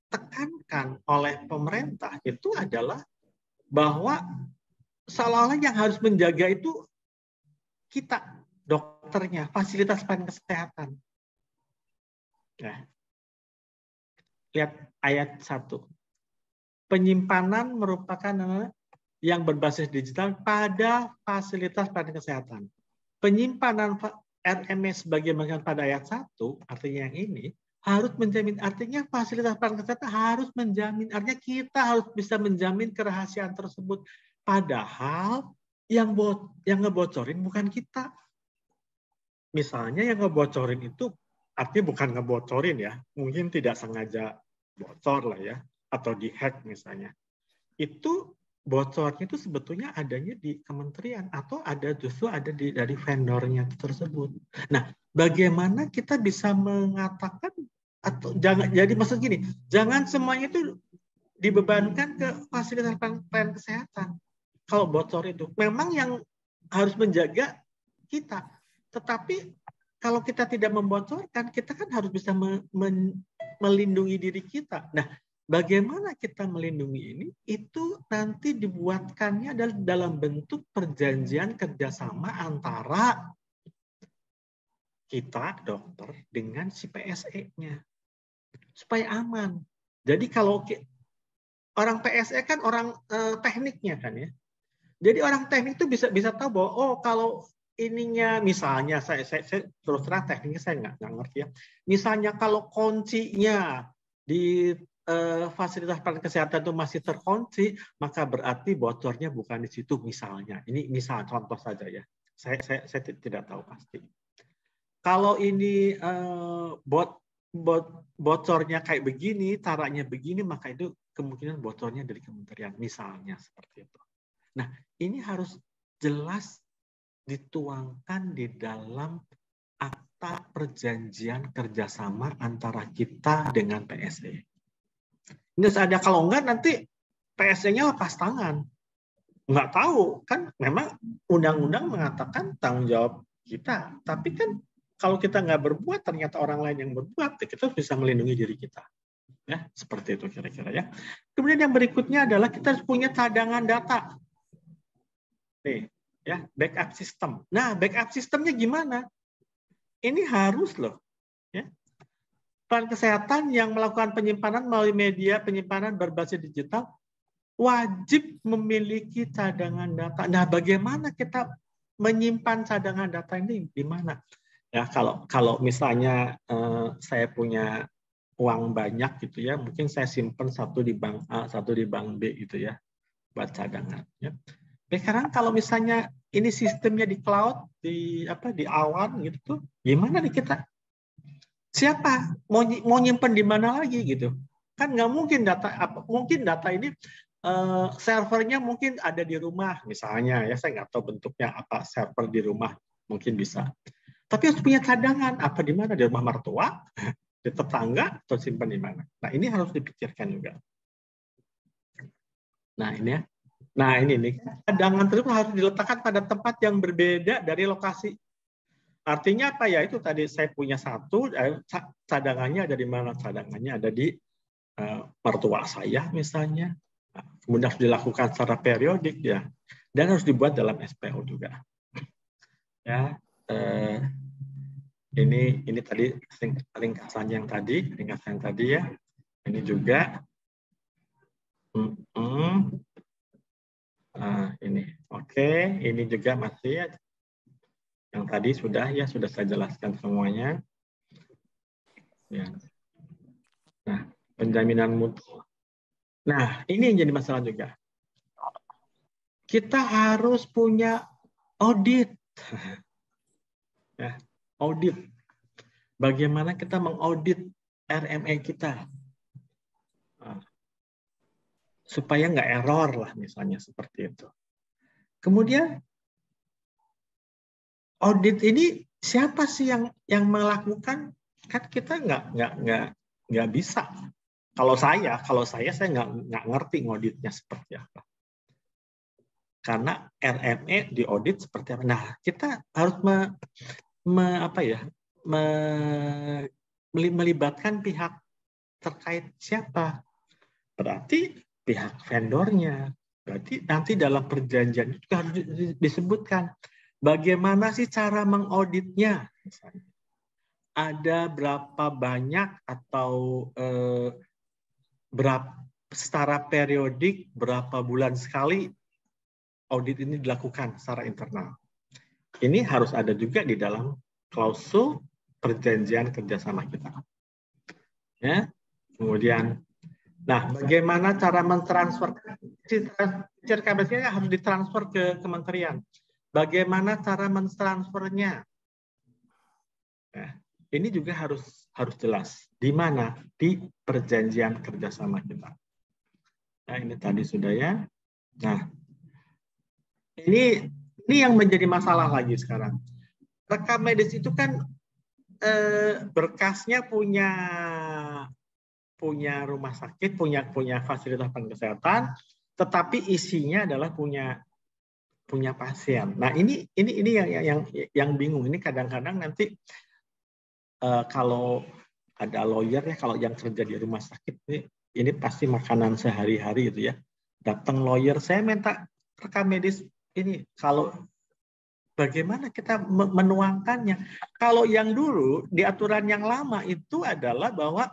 ditekankan oleh pemerintah itu adalah bahwa seolah-olah yang harus menjaga itu kita, dokternya, fasilitas pelayanan kesehatan. Nah, lihat ayat 1. Penyimpanan merupakan yang berbasis digital pada fasilitas pelayanan kesehatan. Penyimpanan RMS sebagaimana pada ayat 1, artinya yang ini, harus menjamin, artinya fasilitas pelayanan kesehatan harus menjamin, artinya kita harus bisa menjamin kerahasiaan tersebut. Padahal yang ngebocorin bukan kita. Misalnya yang ngebocorin itu, artinya bukan ngebocorin ya, mungkin tidak sengaja bocor lah ya, atau dihack misalnya. Itu bocornya itu sebetulnya adanya di kementerian atau justru ada dari vendornya tersebut. Nah, bagaimana kita bisa mengatakan atau jangan, jadi maksud gini, jangan semuanya itu dibebankan ke fasilitas pelayanan kesehatan. Kalau bocor itu memang yang harus menjaga kita, tetapi kalau kita tidak membocorkan, kita kan harus bisa melindungi diri kita. Nah, bagaimana kita melindungi ini? Itu nanti dibuatkannya dalam bentuk perjanjian kerjasama antara kita, dokter, dengan si PSE-nya. Supaya aman. Jadi kalau orang PSE kan orang tekniknya kan ya. Jadi orang teknik itu bisa tahu bahwa oh kalau ininya misalnya saya terus terang tekniknya saya nggak ngerti ya. Misalnya kalau kuncinya di fasilitas pelayanan kesehatan itu masih terkunci, maka berarti bocornya bukan di situ misalnya. Ini misal contoh saja ya. Saya tidak tahu pasti. Kalau ini bocornya kayak begini, caranya begini, maka itu kemungkinan bocornya dari kementerian misalnya seperti itu. Nah, ini harus jelas dituangkan di dalam akta perjanjian kerjasama antara kita dengan PSE. Ini ada, kalau enggak nanti PSE-nya lepas tangan. Enggak tahu, kan memang undang-undang mengatakan tanggung jawab kita. Tapi kan kalau kita nggak berbuat, ternyata orang lain yang berbuat, kita bisa melindungi diri kita. Ya, seperti itu kira-kira ya. Kemudian yang berikutnya adalah kita harus punya cadangan data. Nih, ya, backup system. Nah, backup sistemnya gimana? Ini harus loh, ya. Pelayanan kesehatan yang melakukan penyimpanan melalui media penyimpanan berbasis digital wajib memiliki cadangan data. Nah, bagaimana kita menyimpan cadangan data ini di mana? Ya, kalau misalnya saya punya uang banyak gitu ya, mungkin saya simpan satu di bank A, satu di bank B gitu ya, buat cadangan. Ya. Sekarang kalau misalnya ini sistemnya di cloud, di awan gitu tuh, gimana nih kita? Siapa mau nyimpen di mana lagi gitu? Kan nggak mungkin mungkin data ini servernya mungkin ada di rumah misalnya ya, saya nggak tahu bentuknya apa server di rumah, mungkin bisa. Tapi harus punya cadangan, apa di mana, di rumah mertua Di tetangga atau simpan di mana? Nah, ini harus dipikirkan juga. Nah, ini ya. Nah, ini nih. Cadangan tersebut harus diletakkan pada tempat yang berbeda dari lokasi. Artinya apa ya? Itu tadi saya punya satu, cadangannya ada di mana? Cadangannya ada di mertua saya misalnya. Nah, kemudian harus dilakukan secara periodik ya, dan harus dibuat dalam SPO juga. Ya, ini tadi ringkasan yang tadi ya. Ini juga. Ini oke. Ini juga masih ya. Yang tadi sudah saya jelaskan semuanya. Ya. Nah, penjaminan mutu. Nah, ini yang jadi masalah juga. Kita harus punya audit. Ya, audit. Bagaimana kita mengaudit RME kita. Supaya nggak error lah misalnya seperti itu. Kemudian, audit ini siapa sih yang melakukan? Kan kita nggak bisa. Kalau saya nggak ngerti ngauditnya seperti apa. Karena RME diaudit seperti apa. Nah, kita harus melibatkan pihak terkait siapa. Berarti pihak vendornya. Berarti nanti dalam perjanjian itu harus disebutkan bagaimana sih cara mengauditnya. Misalnya. Ada berapa banyak atau berapa secara periodik, berapa bulan sekali audit ini dilakukan secara internal. Ini harus ada juga di dalam klausul perjanjian kerjasama kita. Ya, kemudian, nah bagaimana cara mentransfer? CRKBS-nya harus ditransfer ke kementerian. Bagaimana cara mentransfernya? Nah, ini juga harus jelas. Di mana? Di perjanjian kerjasama kita. Nah, ini tadi sudah ya. Nah, ini yang menjadi masalah lagi sekarang. Rekam medis itu kan berkasnya punya rumah sakit, punya fasilitas kesehatan, tetapi isinya adalah punya pasien. Nah, ini yang bingung. Ini kadang-kadang nanti kalau ada lawyer ya, kalau yang kerja di rumah sakit ini pasti makanan sehari-hari itu ya. Datang lawyer, saya minta rekam medis ini. Kalau bagaimana kita menuangkannya? Kalau yang dulu di aturan yang lama itu adalah bahwa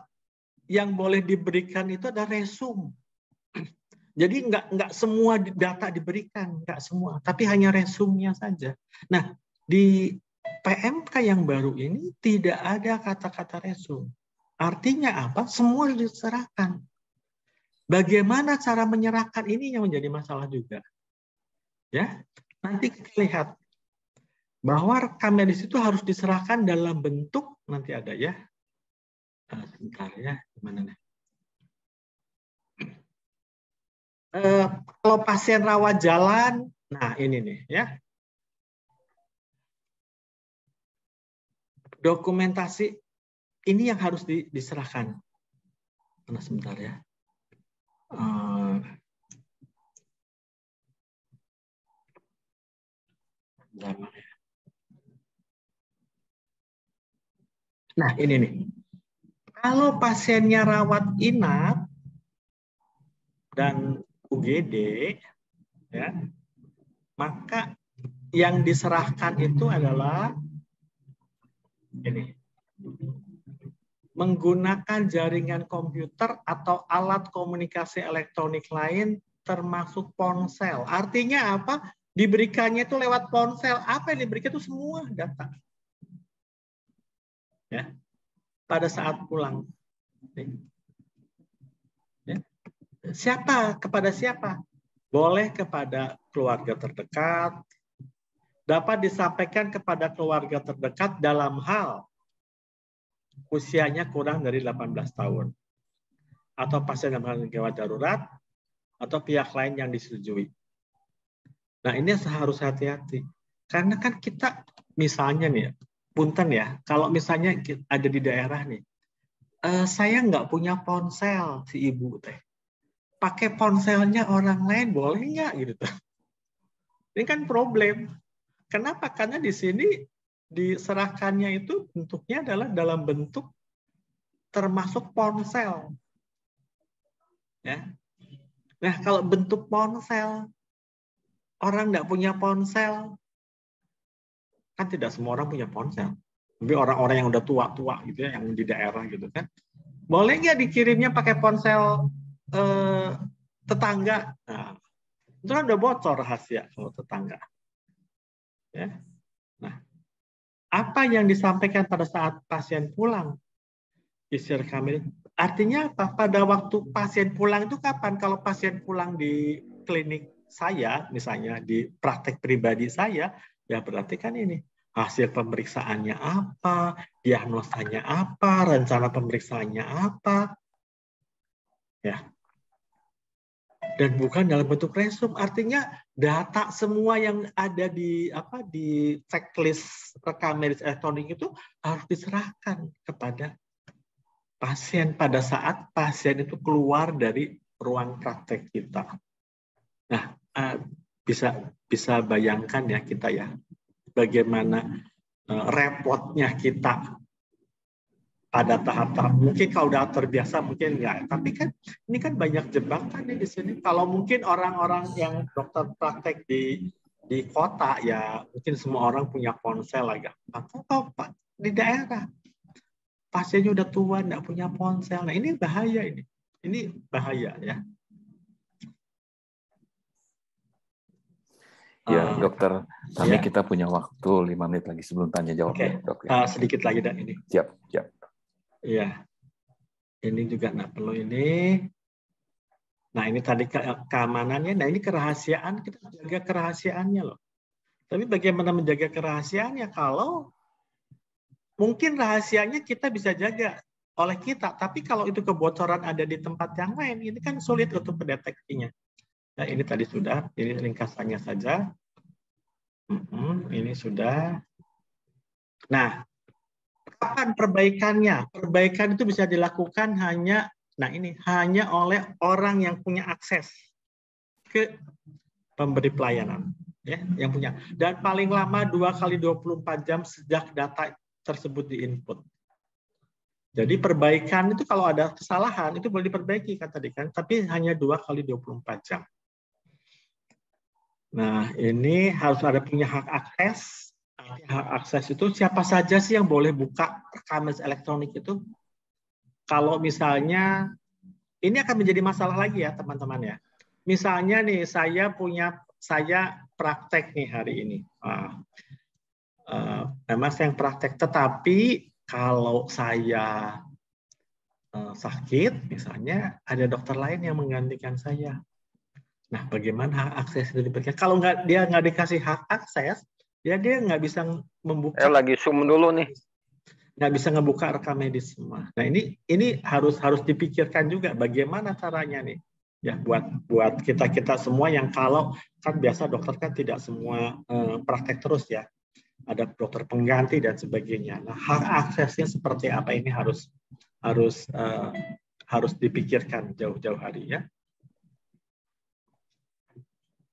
yang boleh diberikan itu ada resum. Jadi nggak semua data diberikan, nggak semua, tapi hanya resumnya saja. Nah, di PMK yang baru ini tidak ada kata-kata resum. Artinya apa? Semua diserahkan. Bagaimana cara menyerahkan ini yang menjadi masalah juga. Ya, nanti kita lihat bahwa rekam medis itu harus diserahkan dalam bentuk nanti ada ya. Sebentar ya, gimana nih? Kalau pasien rawat jalan, nah ini nih ya. Dokumentasi ini yang harus diserahkan. Nah, sebentar ya. Nah, ini nih. Kalau pasiennya rawat inap dan UGD, ya, maka yang diserahkan itu adalah ini. Menggunakan jaringan komputer atau alat komunikasi elektronik lain termasuk ponsel. Artinya apa? Diberikannya itu lewat ponsel. Apa yang diberikan itu semua data. Ya. Pada saat pulang. Ya. Siapa? Kepada siapa? Boleh kepada keluarga terdekat. Dapat disampaikan kepada keluarga terdekat dalam hal usianya kurang dari 18 tahun. Atau pasien dalam gawat darurat, atau pihak lain yang disetujui. Nah, ini harus hati-hati. Karena kan kita, misalnya nih, punten ya, kalau misalnya ada di daerah nih, saya nggak punya ponsel, si ibu teh. Pakai ponselnya orang lain boleh nggak gitu tuh? Ini kan problem. Kenapa? Karena di sini diserahkannya itu bentuknya adalah dalam bentuk termasuk ponsel. Ya. Nah, kalau bentuk ponsel, orang nggak punya ponsel, kan tidak semua orang punya ponsel. Tapi orang-orang yang udah tua-tua gitu ya, yang di daerah gitu kan, boleh nggak dikirimnya pakai ponsel tetangga? Nah, itu kan udah bocor rahasia kalau tetangga. Ya. Nah, apa yang disampaikan pada saat pasien pulang? Isir kami. Artinya apa? Pada waktu pasien pulang itu kapan? Kalau pasien pulang di klinik saya, misalnya di praktek pribadi saya, ya berarti kan ini hasil pemeriksaannya apa, diagnosanya apa, rencana pemeriksaannya apa, ya. Dan bukan dalam bentuk resume. Artinya data semua yang ada di checklist rekam medis elektronik itu harus diserahkan kepada pasien pada saat pasien itu keluar dari ruang praktek kita. Nah, bisa bayangkan ya kita ya, bagaimana repotnya kita pada tahap-tahap. Mungkin kalau udah terbiasa mungkin enggak, tapi kan ini kan banyak jebakan di sini. Kalau mungkin orang-orang yang dokter praktek di kota ya mungkin semua orang punya ponsel agak. Atau di daerah pasiennya udah tua enggak punya ponsel. Nah, ini bahaya ini. Ini bahaya ya. Ya, dokter, kami ya. kita punya waktu 5 menit lagi sebelum tanya jawab ya, dok. Ya. Sedikit lagi dah ini. Siap, siap. Iya. Ini juga nggak perlu ini. Nah, ini tadi keamanannya. Nah, ini kerahasiaan. Kita jaga kerahasiaannya loh. Tapi bagaimana menjaga kerahasiaannya kalau mungkin rahasianya kita bisa jaga oleh kita. Tapi kalau itu kebocoran ada di tempat yang lain, ini kan sulit untuk mendeteksinya. Nah, ini tadi sudah. Ini ringkasannya saja. Ini sudah. Nah, kapan perbaikannya? Perbaikan itu bisa dilakukan hanya oleh orang yang punya akses ke pemberi pelayanan, ya, yang punya. Dan paling lama 2x24 jam sejak data tersebut diinput. Jadi perbaikan itu kalau ada kesalahan itu boleh diperbaiki kan tadi kan, tapi hanya 2x24 jam. Nah, ini harus ada punya hak akses. Hak akses itu siapa saja sih yang boleh buka rekam medis elektronik itu? Kalau misalnya, ini akan menjadi masalah lagi ya teman-teman ya. Misalnya nih, saya praktek nih hari ini. Memang saya yang praktek, tetapi kalau saya sakit, misalnya ada dokter lain yang menggantikan saya. Nah, bagaimana hak akses itu diberikan? Kalau dia nggak dikasih hak akses, ya dia nggak bisa membuka. Lagi zoom dulu nih. Nggak bisa ngebuka rekam medis semua. Nah, ini harus dipikirkan juga bagaimana caranya nih. Ya, buat kita semua yang kalau kan biasa dokter kan tidak semua praktek terus ya. Ada dokter pengganti dan sebagainya. Nah, hak aksesnya seperti apa ini harus dipikirkan jauh-jauh hari ya.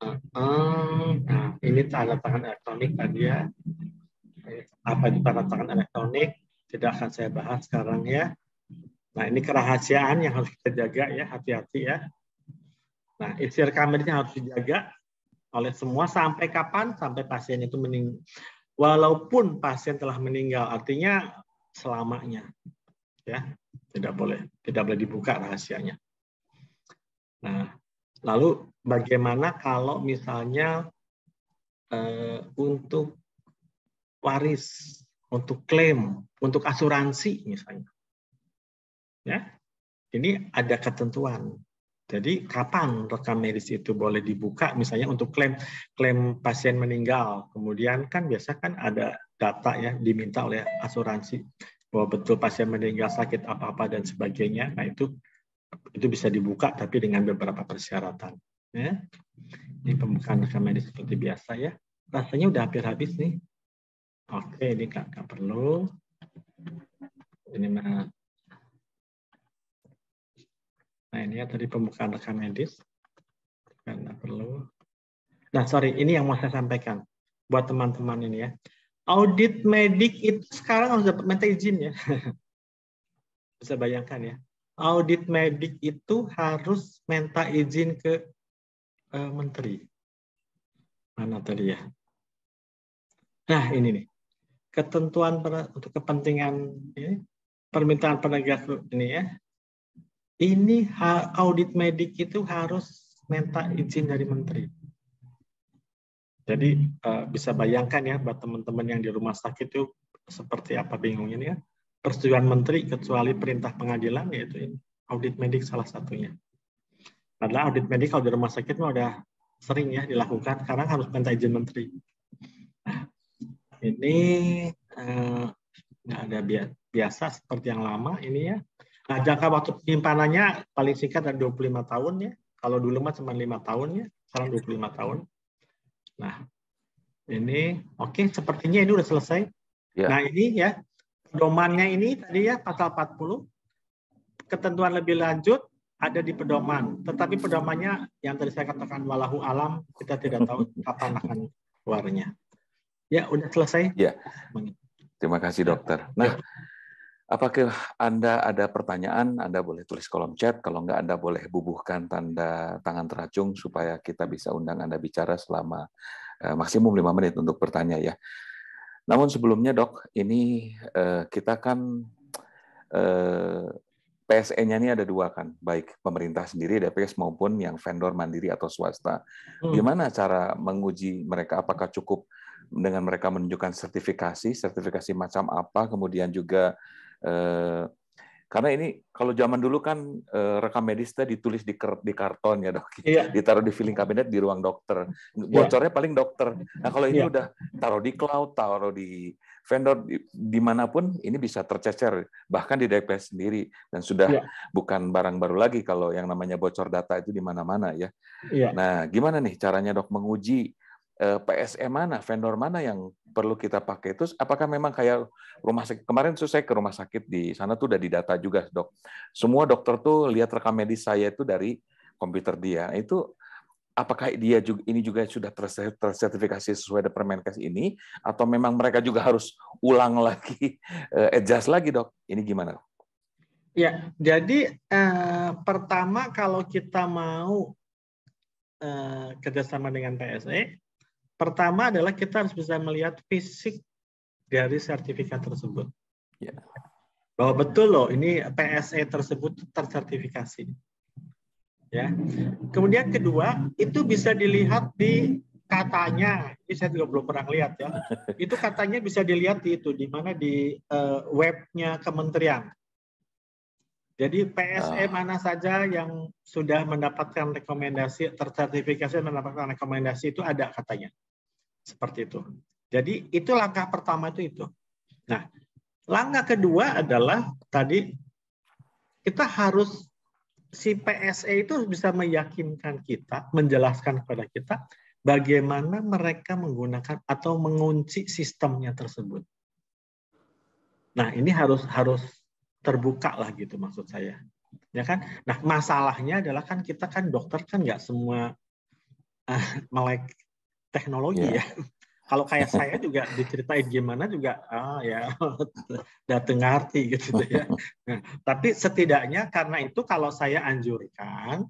Nah, ini tanda tangan elektronik tadi ya. Apa itu tanda tangan elektronik? Tidak akan saya bahas sekarang ya. Nah, ini kerahasiaan yang harus kita jaga ya, hati-hati ya. Nah, isi rekam medisnya harus dijaga oleh semua sampai kapan? Sampai pasien itu meninggal. Walaupun pasien telah meninggal, artinya selamanya. Ya, tidak boleh dibuka rahasianya. Nah, lalu bagaimana kalau misalnya untuk waris, untuk klaim, untuk asuransi misalnya. Ya. Ini ada ketentuan. Jadi kapan rekam medis itu boleh dibuka misalnya untuk klaim pasien meninggal. Kemudian kan biasa kan ada data ya diminta oleh asuransi bahwa betul pasien meninggal sakit apa-apa dan sebagainya. Nah, itu bisa dibuka tapi dengan beberapa persyaratan. Ya. Ini pembukaan rekam medis seperti biasa ya. Rasanya udah hampir habis nih. Oke, ini nggak perlu. Ini Nah, ini ya tadi pembukaan rekam medis. Karena perlu. Nah, sorry, ini yang mau saya sampaikan buat teman-teman ini ya. Audit medik itu sekarang harus dapat minta izin ya. Bisa bayangkan ya. Audit medik itu harus minta izin ke menteri. Mana tadi ya? Nah, ini nih. Ketentuan untuk kepentingan ini, permintaan penegak ini ya. Ini audit medik itu harus minta izin dari menteri. Jadi bisa bayangkan ya buat teman-teman yang di rumah sakit itu seperti apa bingungnya ya. Persetujuan menteri kecuali perintah pengadilan, yaitu ini. Audit medik salah satunya. Padahal audit medik kalau di rumah sakit udah sering ya dilakukan, karena harus minta izin menteri. Nah, ini nggak ada biasa seperti yang lama ini ya. Nah, jangka waktu penyimpanannya paling singkat ada 25 tahun ya. Kalau dulu mah cuma 5 tahun ya, sekarang 25 tahun. Nah, ini oke, sepertinya ini udah selesai. Ya. Nah, ini ya, pedomannya ini tadi ya, pasal 40. Ketentuan lebih lanjut ada di pedoman. Tetapi pedomannya yang tadi saya katakan walahu alam, kita tidak tahu kapan akan keluarnya. Ya, udah selesai. Ya. Terima kasih, dokter. Nah, apakah Anda ada pertanyaan? Anda boleh tulis kolom chat. Kalau nggak, Anda boleh bubuhkan tanda tangan teracung supaya kita bisa undang Anda bicara selama maksimum 5 menit untuk bertanya ya. Namun sebelumnya, Dok, ini kita kan PSE-nya ini ada 2 kan, baik pemerintah sendiri, DPS, maupun yang vendor mandiri atau swasta. Gimana cara menguji mereka? Apakah cukup dengan mereka menunjukkan sertifikasi macam apa, kemudian juga karena ini kalau zaman dulu kan rekam medisnya ditulis di karton ya, Dok, ditaruh di filing kabinet di ruang dokter, bocornya paling dokter. Nah, kalau ini udah taruh di cloud, taruh di vendor, dimanapun ini bisa tercecer, bahkan di DPS sendiri, dan sudah bukan barang baru lagi kalau yang namanya bocor data itu di mana-mana ya. Nah, gimana nih caranya, Dok, menguji PSE mana, vendor mana yang perlu kita pakai? Itu apakah memang kayak rumah sakit? Kemarin saya ke rumah sakit di sana tuh udah didata juga, Dok. Semua dokter tuh lihat rekam medis saya itu dari komputer dia. Itu apakah dia juga ini juga sudah tersertifikasi sesuai dengan Permenkes ini, atau memang mereka juga harus ulang lagi, adjust lagi, Dok? Ini gimana? Ya, jadi pertama kalau kita mau kerjasama dengan PSE, pertama adalah kita harus bisa melihat fisik dari sertifikat tersebut. Ya. Bahwa betul loh, ini PSE tersebut tersertifikasi. Ya. Kemudian kedua, itu bisa dilihat di katanya. Ini saya juga belum pernah lihat ya. Itu katanya bisa dilihat di itu, di mana di webnya kementerian. Jadi PSE mana saja yang sudah mendapatkan rekomendasi, tersertifikasi mendapatkan rekomendasi itu ada katanya. Seperti itu. Jadi itu langkah pertama itu. Nah, langkah kedua adalah tadi kita harus si PSE itu bisa meyakinkan kita, menjelaskan kepada kita bagaimana mereka menggunakan atau mengunci sistemnya tersebut. Nah, ini harus terbuka lah gitu maksud saya. Ya kan? Nah, masalahnya adalah kan kita kan dokter kan nggak semua melek teknologi ya. Kalau kayak saya juga diceritain gimana juga, ya datang ngerti gitu ya. Nah, tapi setidaknya karena itu kalau saya anjurkan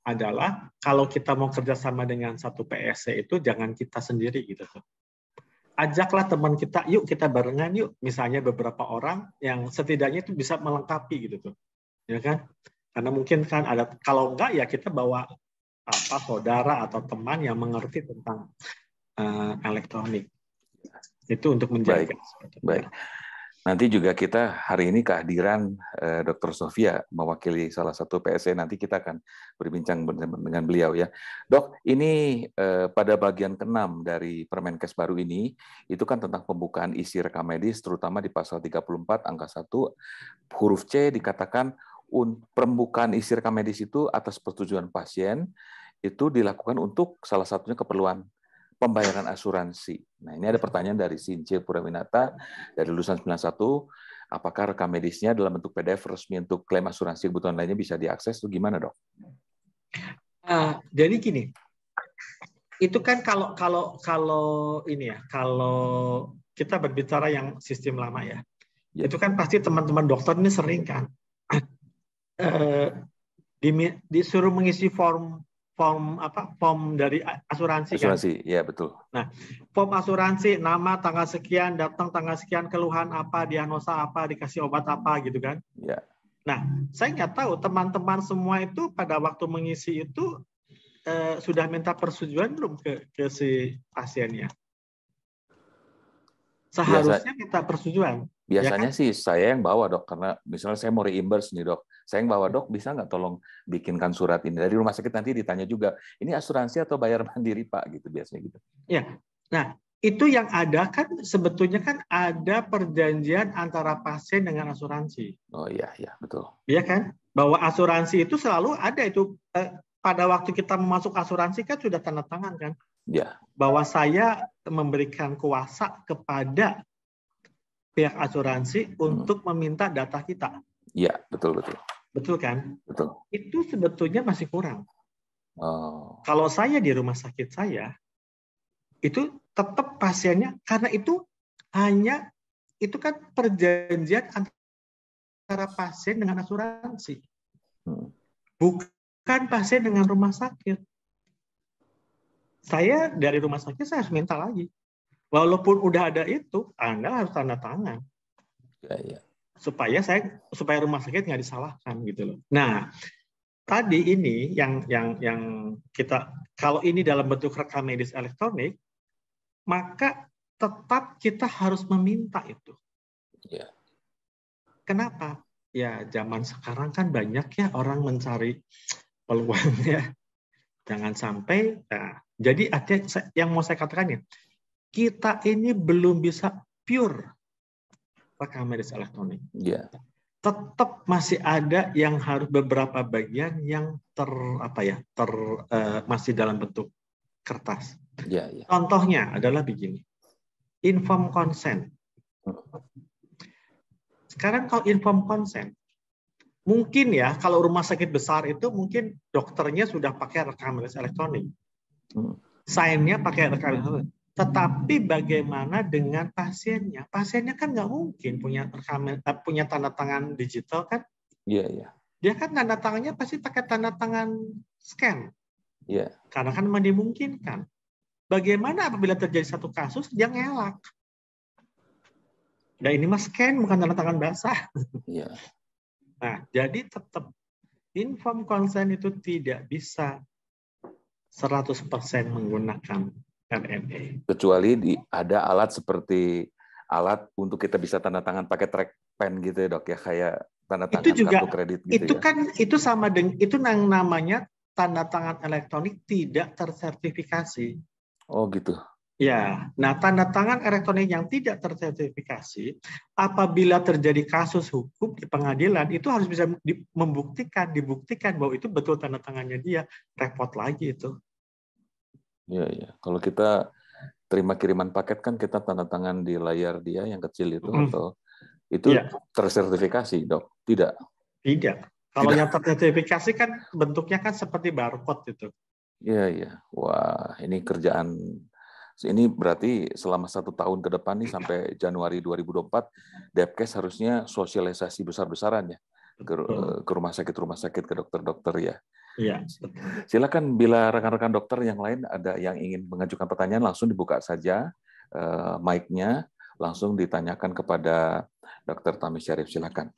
adalah kalau kita mau kerjasama dengan satu PSE itu jangan kita sendiri gitu tuh. Ajaklah teman kita, yuk kita barengan yuk. Misalnya beberapa orang yang setidaknya itu bisa melengkapi gitu tuh, ya kan? Karena mungkin kan ada, kalau enggak ya kita bawa saudara atau teman yang mengerti tentang elektronik. Itu untuk menjaga. Baik. Nanti juga kita hari ini kehadiran Dr. Sofia mewakili salah satu PSE, nanti kita akan berbincang dengan beliau ya. Dok, ini pada bagian ke-6 dari Permenkes baru ini, itu kan tentang pembukaan isi rekam medis, terutama di pasal 34 angka 1 huruf C dikatakan pembukaan isi rekam medis itu atas persetujuan pasien itu dilakukan untuk salah satunya keperluan pembayaran asuransi. Nah, ini ada pertanyaan dari Since Purawinata dari lulusan 91. apakah rekam medisnya dalam bentuk PDF resmi untuk klaim asuransi kebutuhan lainnya bisa diakses itu gimana, Dok? Jadi gini, itu kan kalau ini ya, kalau kita berbicara yang sistem lama ya, itu kan pasti teman-teman dokter ini sering kan disuruh mengisi form dari asuransi kan? Ya betul. Nah, form asuransi, nama, tanggal sekian, datang tanggal sekian, keluhan apa, diagnosa apa, dikasih obat apa gitu kan? Ya. Nah, saya nggak tahu teman-teman semua itu pada waktu mengisi itu sudah minta persetujuan belum ke si pasiennya? Seharusnya minta persetujuan. Biasanya ya kan? sih saya yang bawa, Dok, karena misalnya saya mau reimburse nih, Dok. Saya yang bawa, Dok, bisa nggak tolong bikinkan surat ini? Dari rumah sakit nanti ditanya juga, ini asuransi atau bayar mandiri, Pak? Gitu biasanya gitu. Ya, nah itu yang ada kan sebetulnya kan ada perjanjian antara pasien dengan asuransi. Oh iya, betul. Iya kan? Bahwa asuransi itu selalu ada itu. Pada waktu kita masuk asuransi kan sudah tanda tangan kan? Ya. Bahwa saya memberikan kuasa kepada pihak asuransi untuk meminta data kita. Iya, betul. Betul kan? Betul. Itu sebetulnya masih kurang. Oh. Kalau saya di rumah sakit saya, itu tetap pasiennya, karena itu hanya, itu kan perjanjian antara pasien dengan asuransi. Bukan pasien dengan rumah sakit. Saya dari rumah sakit saya harus minta lagi. Walaupun udah ada itu, Anda harus tanda tangan. Ya. Supaya rumah sakit nggak disalahkan gitu loh. Nah, tadi ini yang kita, kalau ini dalam bentuk rekam medis elektronik, maka tetap kita harus meminta itu. Ya. Kenapa? Ya zaman sekarang kan banyak ya orang mencari peluangnya. Jangan sampai. Nah, jadi yang mau saya katakan ya, kita ini belum bisa pure rekam medis elektronik. Ya. Tetap masih ada yang harus beberapa bagian yang masih dalam bentuk kertas. Ya. Contohnya adalah begini, inform consent. Sekarang kalau inform consent, mungkin ya kalau rumah sakit besar itu mungkin dokternya sudah pakai rekam medis elektronik, sign-nya pakai rekam medis elektronik. Tetapi bagaimana dengan pasiennya? Pasiennya kan nggak mungkin punya tanda tangan digital kan? Iya. Dia kan tanda tangannya pasti pakai tanda tangan scan. Iya. Karena kan memang dimungkinkan. Bagaimana apabila terjadi satu kasus dia ngelak? Nah ini mas scan bukan tanda tangan basah. Iya. Nah jadi tetap inform consent itu tidak bisa 100% menggunakan RNA. Kecuali ada alat seperti alat untuk kita bisa tanda tangan pakai trackpen gitu ya, Dok, ya, kayak tanda tangan itu juga, kartu kredit gitu itu ya. Kan itu sama dengan itu yang namanya tanda tangan elektronik tidak tersertifikasi. Oh gitu. Ya, nah tanda tangan elektronik yang tidak tersertifikasi, apabila terjadi kasus hukum di pengadilan, itu harus bisa dibuktikan bahwa itu betul tanda tangannya dia. Repot lagi itu. Iya. Kalau kita terima kiriman paket kan kita tanda tangan di layar dia yang kecil itu, atau itu tersertifikasi, Dok? Tidak. Kalau yang tersertifikasi kan bentuknya kan seperti barcode itu. Iya. Wah, ini kerjaan. Ini berarti selama 1 tahun ke depan nih sampai Januari 2024, Depkes harusnya sosialisasi besar-besaran ya ke rumah sakit, ke dokter-dokter ya. Iya. Silakan bila rekan-rekan dokter yang lain ada yang ingin mengajukan pertanyaan, langsung dibuka saja mic-nya, langsung ditanyakan kepada Dr. Tami Syarif. Silakan.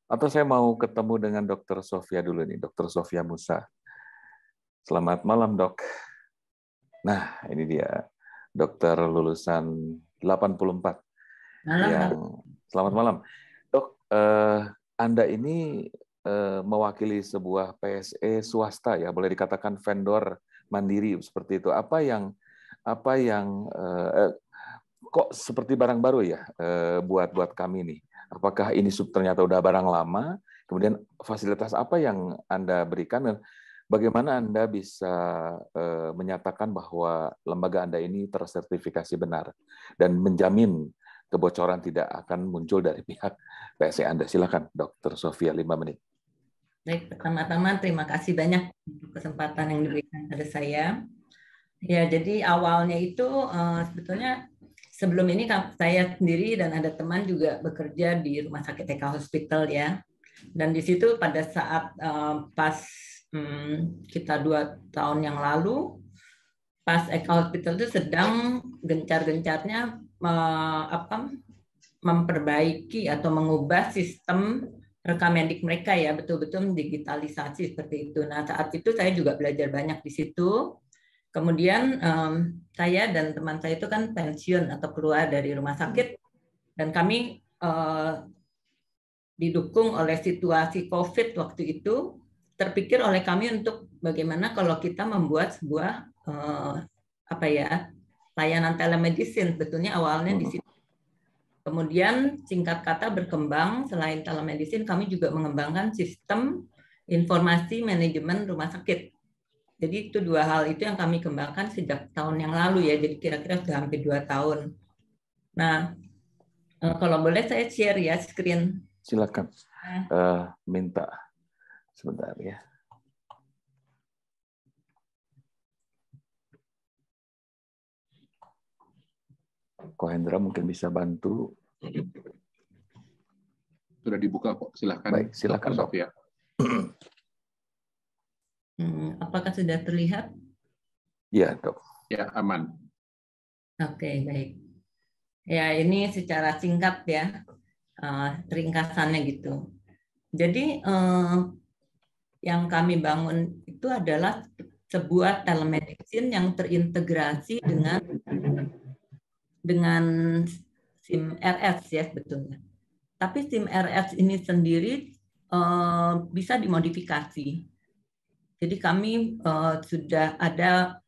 Atau saya mau ketemu dengan Dr. Sofia dulu nih, Dr. Sofia Musa. Selamat malam, Dok. Nah, ini dia dokter lulusan 84. Selamat malam. Dok, Anda ini mewakili sebuah PSE swasta ya, boleh dikatakan vendor mandiri seperti itu. Apa yang kok seperti barang baru ya buat kami nih? Apakah ini ternyata udah barang lama? Kemudian fasilitas apa yang Anda berikan dan bagaimana Anda bisa menyatakan bahwa lembaga Anda ini tersertifikasi benar dan menjamin kebocoran tidak akan muncul dari pihak PSE Anda. Silakan, Dr. Sofia, 5 menit. Baik, pertama-tama terima kasih banyak untuk kesempatan yang diberikan pada saya. Ya, jadi awalnya itu sebetulnya sebelum ini saya sendiri dan ada teman juga bekerja di Rumah Sakit Eka Hospital ya. Dan di situ pada saat pas kita 2 tahun yang lalu, pas Eka Hospital itu sedang gencar-gencarnya memperbaiki atau mengubah sistem rekam medik mereka ya, betul-betul digitalisasi seperti itu. Nah, saat itu saya juga belajar banyak di situ. Kemudian saya dan teman saya itu kan pensiun atau keluar dari rumah sakit, dan kami didukung oleh situasi COVID waktu itu, terpikir oleh kami untuk bagaimana kalau kita membuat sebuah layanan telemedicine. Betulnya awalnya di situ. Kemudian singkat kata berkembang, selain telemedicine kami juga mengembangkan sistem informasi manajemen rumah sakit. Jadi itu 2 hal itu yang kami kembangkan sejak tahun yang lalu ya, jadi kira-kira sudah hampir 2 tahun. Nah, kalau boleh saya share ya screen. Silakan. Minta sebentar ya. Ko Hendra mungkin bisa bantu. Sudah dibuka kok, silakan. Baik, silakan Dr. Sofia. Apakah sudah terlihat? Iya, Dok. Ya, aman. Oke, baik. Ya, ini secara singkat ya, ringkasannya gitu. Jadi yang kami bangun itu adalah sebuah telemedicine yang terintegrasi dengan SIM RS ya sebetulnya. Tapi SIM RS ini sendiri bisa dimodifikasi. Jadi kami sudah ada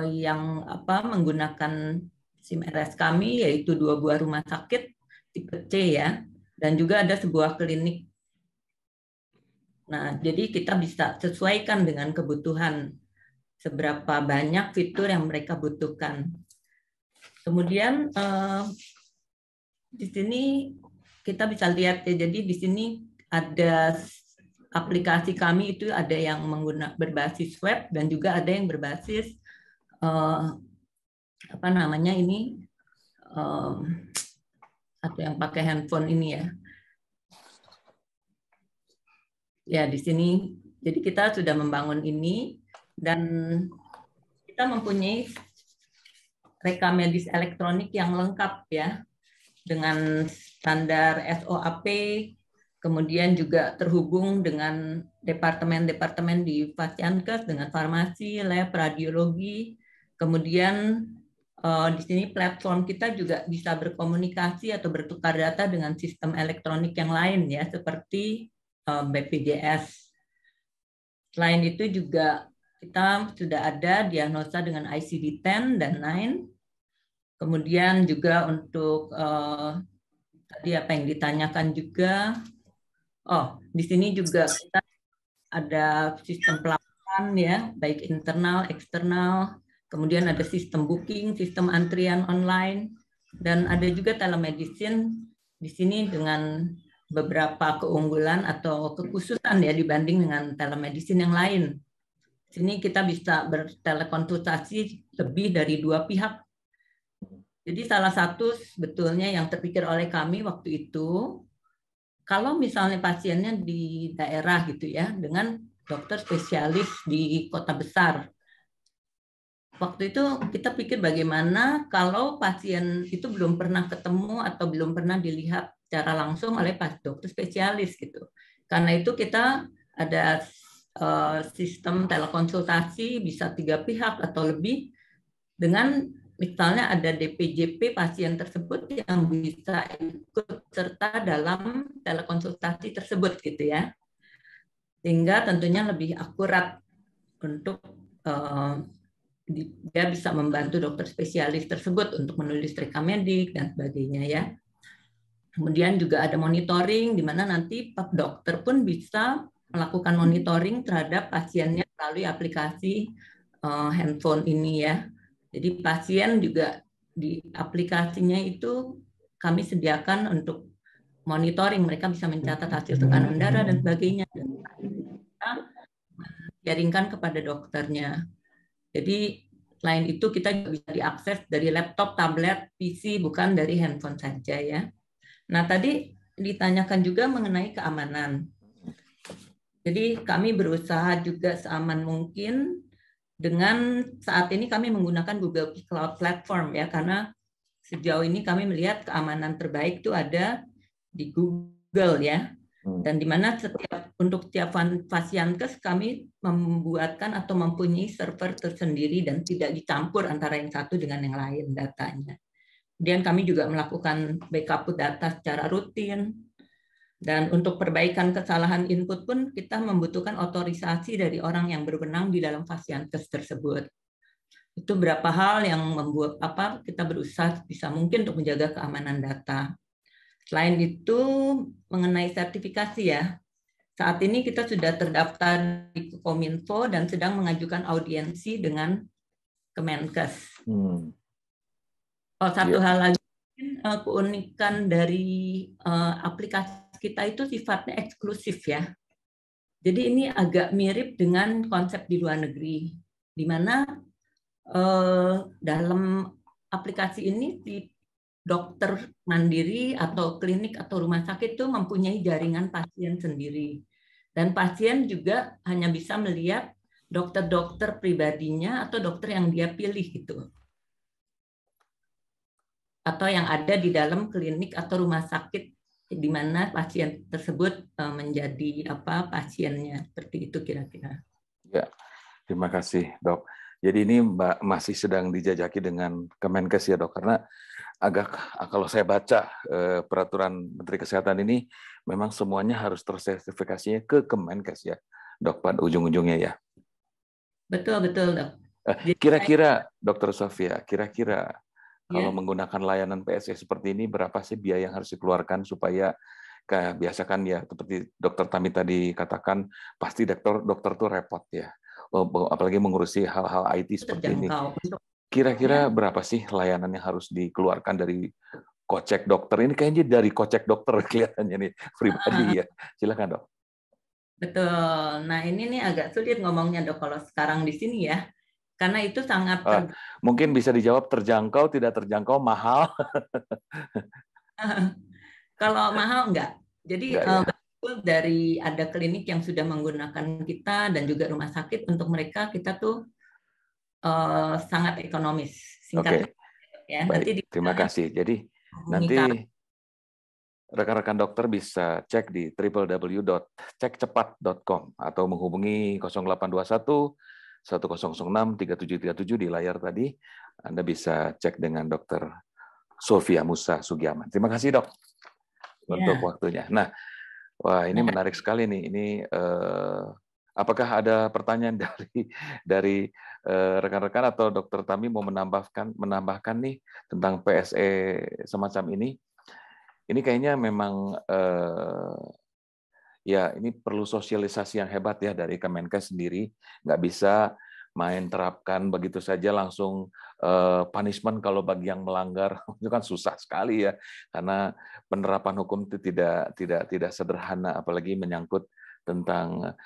yang menggunakan SIM RS kami, yaitu 2 buah rumah sakit tipe C ya, dan juga ada sebuah klinik. Nah, jadi kita bisa sesuaikan dengan kebutuhan seberapa banyak fitur yang mereka butuhkan. Kemudian di sini kita bisa lihat ya, jadi di sini ada aplikasi kami itu ada yang berbasis web dan juga ada yang berbasis atau yang pakai handphone ini ya. Ya di sini, jadi kita sudah membangun ini dan kita mempunyai rekam medis elektronik yang lengkap ya, dengan standar SOAP, kemudian juga terhubung dengan departemen-departemen di Fasiankes, dengan farmasi, lab, radiologi. Kemudian di sini platform kita juga bisa berkomunikasi atau bertukar data dengan sistem elektronik yang lain ya, seperti BPJS. Selain itu juga kita sudah ada diagnosa dengan ICD-10 dan 9. Kemudian juga untuk tadi apa yang ditanyakan juga, di sini juga kita ada sistem pelaporan ya, baik internal, eksternal. Kemudian ada sistem booking, sistem antrian online, dan ada juga telemedicine di sini dengan beberapa keunggulan atau kekhususan ya dibanding dengan telemedicine yang lain. Di sini kita bisa bertelekonsultasi lebih dari 2 pihak. Jadi salah satu sebetulnya yang terpikir oleh kami waktu itu, kalau misalnya pasiennya di daerah gitu ya, dengan dokter spesialis di kota besar. Waktu itu kita pikir bagaimana kalau pasien itu belum pernah ketemu atau belum pernah dilihat secara langsung oleh dokter spesialis gitu. Karena itu kita ada sistem telekonsultasi bisa 3 pihak atau lebih, dengan misalnya ada DPJP pasien tersebut yang bisa ikut serta dalam telekonsultasi tersebut gitu ya, sehingga tentunya lebih akurat untuk dia bisa membantu dokter spesialis tersebut untuk menulis rekam medik dan sebagainya ya. Kemudian juga ada monitoring di mana nanti dokter pun bisa melakukan monitoring terhadap pasiennya melalui aplikasi handphone ini ya. Jadi pasien juga di aplikasinya itu kami sediakan untuk monitoring, mereka bisa mencatat hasil tekanan darah dan sebagainya, dan kita jaringkan kepada dokternya. Jadi selain itu kita juga bisa diakses dari laptop, tablet, PC, bukan dari handphone saja ya. Nah, tadi ditanyakan juga mengenai keamanan. Jadi kami berusaha juga seaman mungkin dengan saat ini kami menggunakan Google Cloud Platform ya, karena sejauh ini kami melihat keamanan terbaik itu ada di Google ya. Dan di mana untuk setiap Fasiankes kami membuatkan atau mempunyai server tersendiri dan tidak dicampur antara yang satu dengan yang lain datanya. Kemudian kami juga melakukan backup data secara rutin. Dan untuk perbaikan kesalahan input pun kita membutuhkan otorisasi dari orang yang berwenang di dalam Fasiankes tersebut. Itu beberapa hal yang membuat kita berusaha bisa mungkin untuk menjaga keamanan data. Selain itu, mengenai sertifikasi ya, saat ini kita sudah terdaftar di Kominfo dan sedang mengajukan audiensi dengan Kemenkes. Satu hal lagi, keunikan dari aplikasi kita itu sifatnya eksklusif ya. Jadi ini agak mirip dengan konsep di luar negeri, di mana dalam aplikasi ini dokter mandiri atau klinik atau rumah sakit itu mempunyai jaringan pasien sendiri. Dan pasien juga hanya bisa melihat dokter-dokter pribadinya atau dokter yang dia pilih gitu. Atau yang ada di dalam klinik atau rumah sakit di mana pasien tersebut menjadi pasiennya. Seperti itu kira-kira. Ya, terima kasih, Dok. Jadi ini Mbak masih sedang dijajaki dengan Kemenkes ya, Dok, karena kalau saya baca peraturan Menteri Kesehatan ini memang semuanya harus tersertifikasinya ke Kemenkes ya, Dok, pada ujung-ujungnya ya. Betul, Dok. Kira-kira, Dr. Sofia, kira-kira kalau menggunakan layanan PSE seperti ini, berapa sih biaya yang harus dikeluarkan supaya kayak biasakan ya, seperti Dr. Tami tadi katakan, pasti dokter tuh repot ya. Apalagi mengurusi hal-hal IT seperti ini. Kira-kira berapa sih layanan yang harus dikeluarkan dari kocek dokter? Ini kayaknya dari kocek dokter kelihatannya nih pribadi ya. Silakan, Dok. Betul. Nah, ini nih agak sulit ngomongnya, Dok, kalau sekarang di sini ya. Karena itu sangat mungkin bisa dijawab terjangkau, tidak terjangkau, mahal. Kalau mahal enggak. Jadi dari ada klinik yang sudah menggunakan kita dan juga rumah sakit, untuk mereka kita tuh sangat ekonomis. Singkatnya ya. Baik, nanti terima kasih. Jadi nanti rekan-rekan dokter bisa cek di www.cekcepat.com atau menghubungi 0821 1006 3737 di layar tadi. Anda bisa cek dengan Dr. Sofia Musa Sugiaman. Terima kasih, Dok, untuk waktunya. Nah, wah ini menarik sekali nih. Ini apakah ada pertanyaan dari rekan-rekan atau Dr. Tami mau menambahkan nih tentang PSE semacam ini? Ini kayaknya memang ya ini perlu sosialisasi yang hebat ya dari Kemenkes sendiri. Nggak bisa main terapkan begitu saja langsung punishment kalau bagi yang melanggar. Itu kan susah sekali ya, karena penerapan hukum itu tidak sederhana, apalagi menyangkut tentang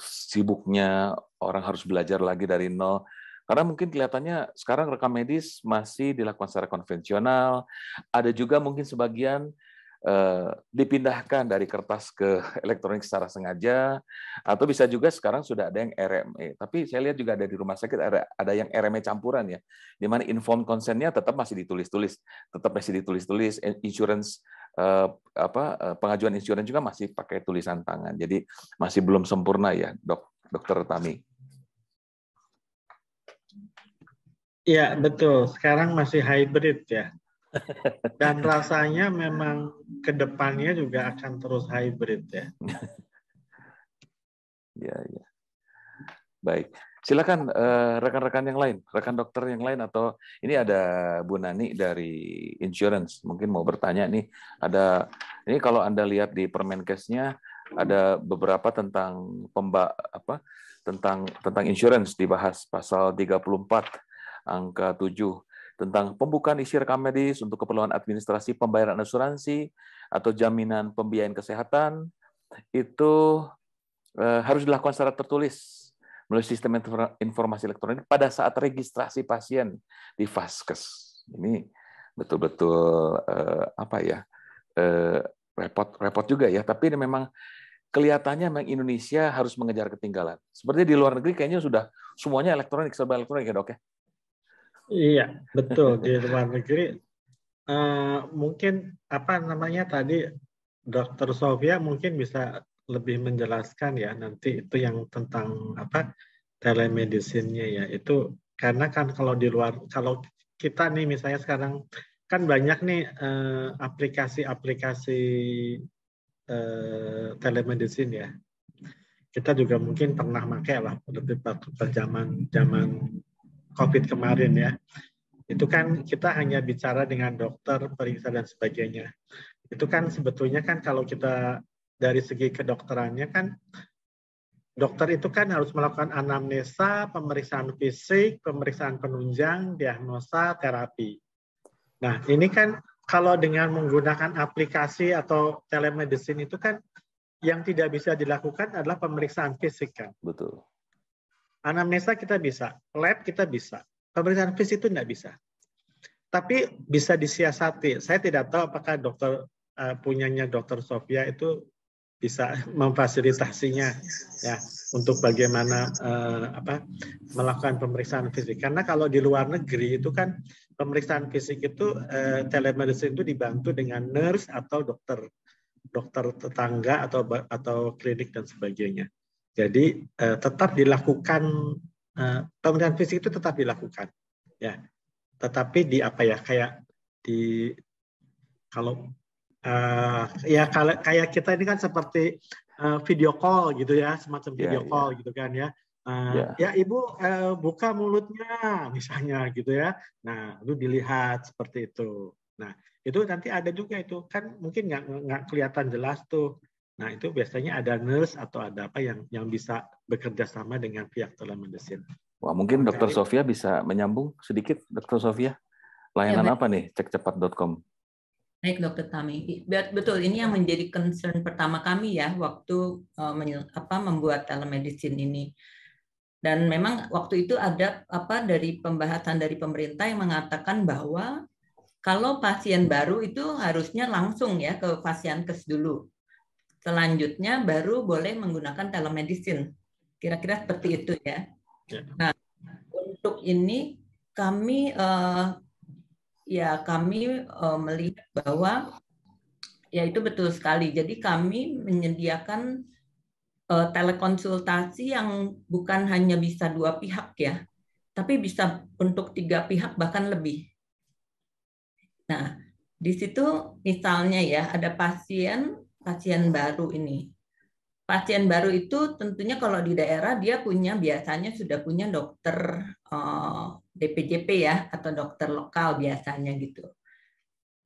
sibuknya orang harus belajar lagi dari nol. Karena mungkin kelihatannya sekarang rekam medis masih dilakukan secara konvensional, ada juga mungkin sebagian dipindahkan dari kertas ke elektronik secara sengaja, atau bisa juga sekarang sudah ada yang RME. Tapi saya lihat juga ada di rumah sakit ada yang RME campuran ya, di mana informed consent-nya tetap masih ditulis-tulis, insurance pengajuan insurance juga masih pakai tulisan tangan. Jadi masih belum sempurna ya, Dokter Tami. Iya, betul. Sekarang masih hybrid ya. Dan rasanya memang ke depannya juga akan terus hybrid ya. Ya. Baik. Silakan rekan-rekan yang lain, rekan dokter yang lain, atau ini ada Bu Nani dari insurance, mungkin mau bertanya nih. Ini kalau Anda lihat di Permenkesnya ada beberapa tentang tentang insurance dibahas pasal 34 angka 7. tentang pembukaan isi rekam medis untuk keperluan administrasi pembayaran asuransi atau jaminan pembiayaan kesehatan itu harus dilakukan secara tertulis melalui sistem informasi elektronik pada saat registrasi pasien di Vaskes. Ini betul-betul repot juga ya. Tapi ini memang kelihatannya memang Indonesia harus mengejar ketinggalan. Seperti di luar negeri kayaknya sudah semuanya elektronik, serba elektronik ya, Dok ya? Iya, betul. Di luar negeri mungkin tadi Dr. Sofia mungkin bisa lebih menjelaskan ya nanti itu yang tentang telemedicine-nya ya. Itu karena kan kalau kita nih misalnya sekarang kan banyak nih aplikasi-aplikasi telemedicine ya. Kita juga mungkin pernah pakai lah lebih pada zaman COVID kemarin ya. Itu kan kita hanya bicara dengan dokter, periksa dan sebagainya. Itu kan sebetulnya kan kalau kita dari segi kedokterannya kan dokter itu kan harus melakukan anamnesa, pemeriksaan fisik, pemeriksaan penunjang, diagnosa, terapi. Nah, ini kan kalau dengan menggunakan aplikasi atau telemedicine itu kan yang tidak bisa dilakukan adalah pemeriksaan fisik kan. Betul. Anamnesa kita bisa, lab kita bisa, pemeriksaan fisik itu tidak bisa. Tapi bisa disiasati. Saya tidak tahu apakah punyanya Dr. Sofia itu bisa memfasilitasinya ya untuk bagaimana melakukan pemeriksaan fisik. Karena kalau di luar negeri itu kan pemeriksaan fisik itu telemedicine itu dibantu dengan nurse atau dokter tetangga atau klinik dan sebagainya. Jadi tetap dilakukan pemeriksaan fisik itu tetap dilakukan ya. Tetapi kayak kita ini kan seperti video call gitu ya, semacam video call gitu kan ya. Ya Ibu buka mulutnya misalnya gitu ya. Nah, itu dilihat seperti itu. Nah, itu nanti ada juga itu kan mungkin nggak kelihatan jelas tuh. Nah, itu biasanya ada nurse atau ada yang bisa bekerja sama dengan pihak telemedicine. Wah, mungkin Dr. Sofia bisa menyambung sedikit, Dr. Sofia. Layanan apa nih cekcepat.com? Baik, Dr. Tami. Betul, ini yang menjadi concern pertama kami ya waktu membuat telemedicine ini. Dan memang waktu itu ada dari pembahasan dari pemerintah yang mengatakan bahwa kalau pasien baru itu harusnya langsung ya ke Fasiankes dulu. Selanjutnya baru boleh menggunakan telemedicine. Kira-kira seperti itu ya. Nah, untuk ini kami melihat bahwa ya itu betul sekali. Jadi kami menyediakan telekonsultasi yang bukan hanya bisa 2 pihak ya, tapi bisa untuk 3 pihak bahkan lebih. Nah, di situ misalnya ya ada pasien baru ini. Pasien baru itu tentunya kalau di daerah dia biasanya sudah punya dokter DPJP ya atau dokter lokal biasanya gitu.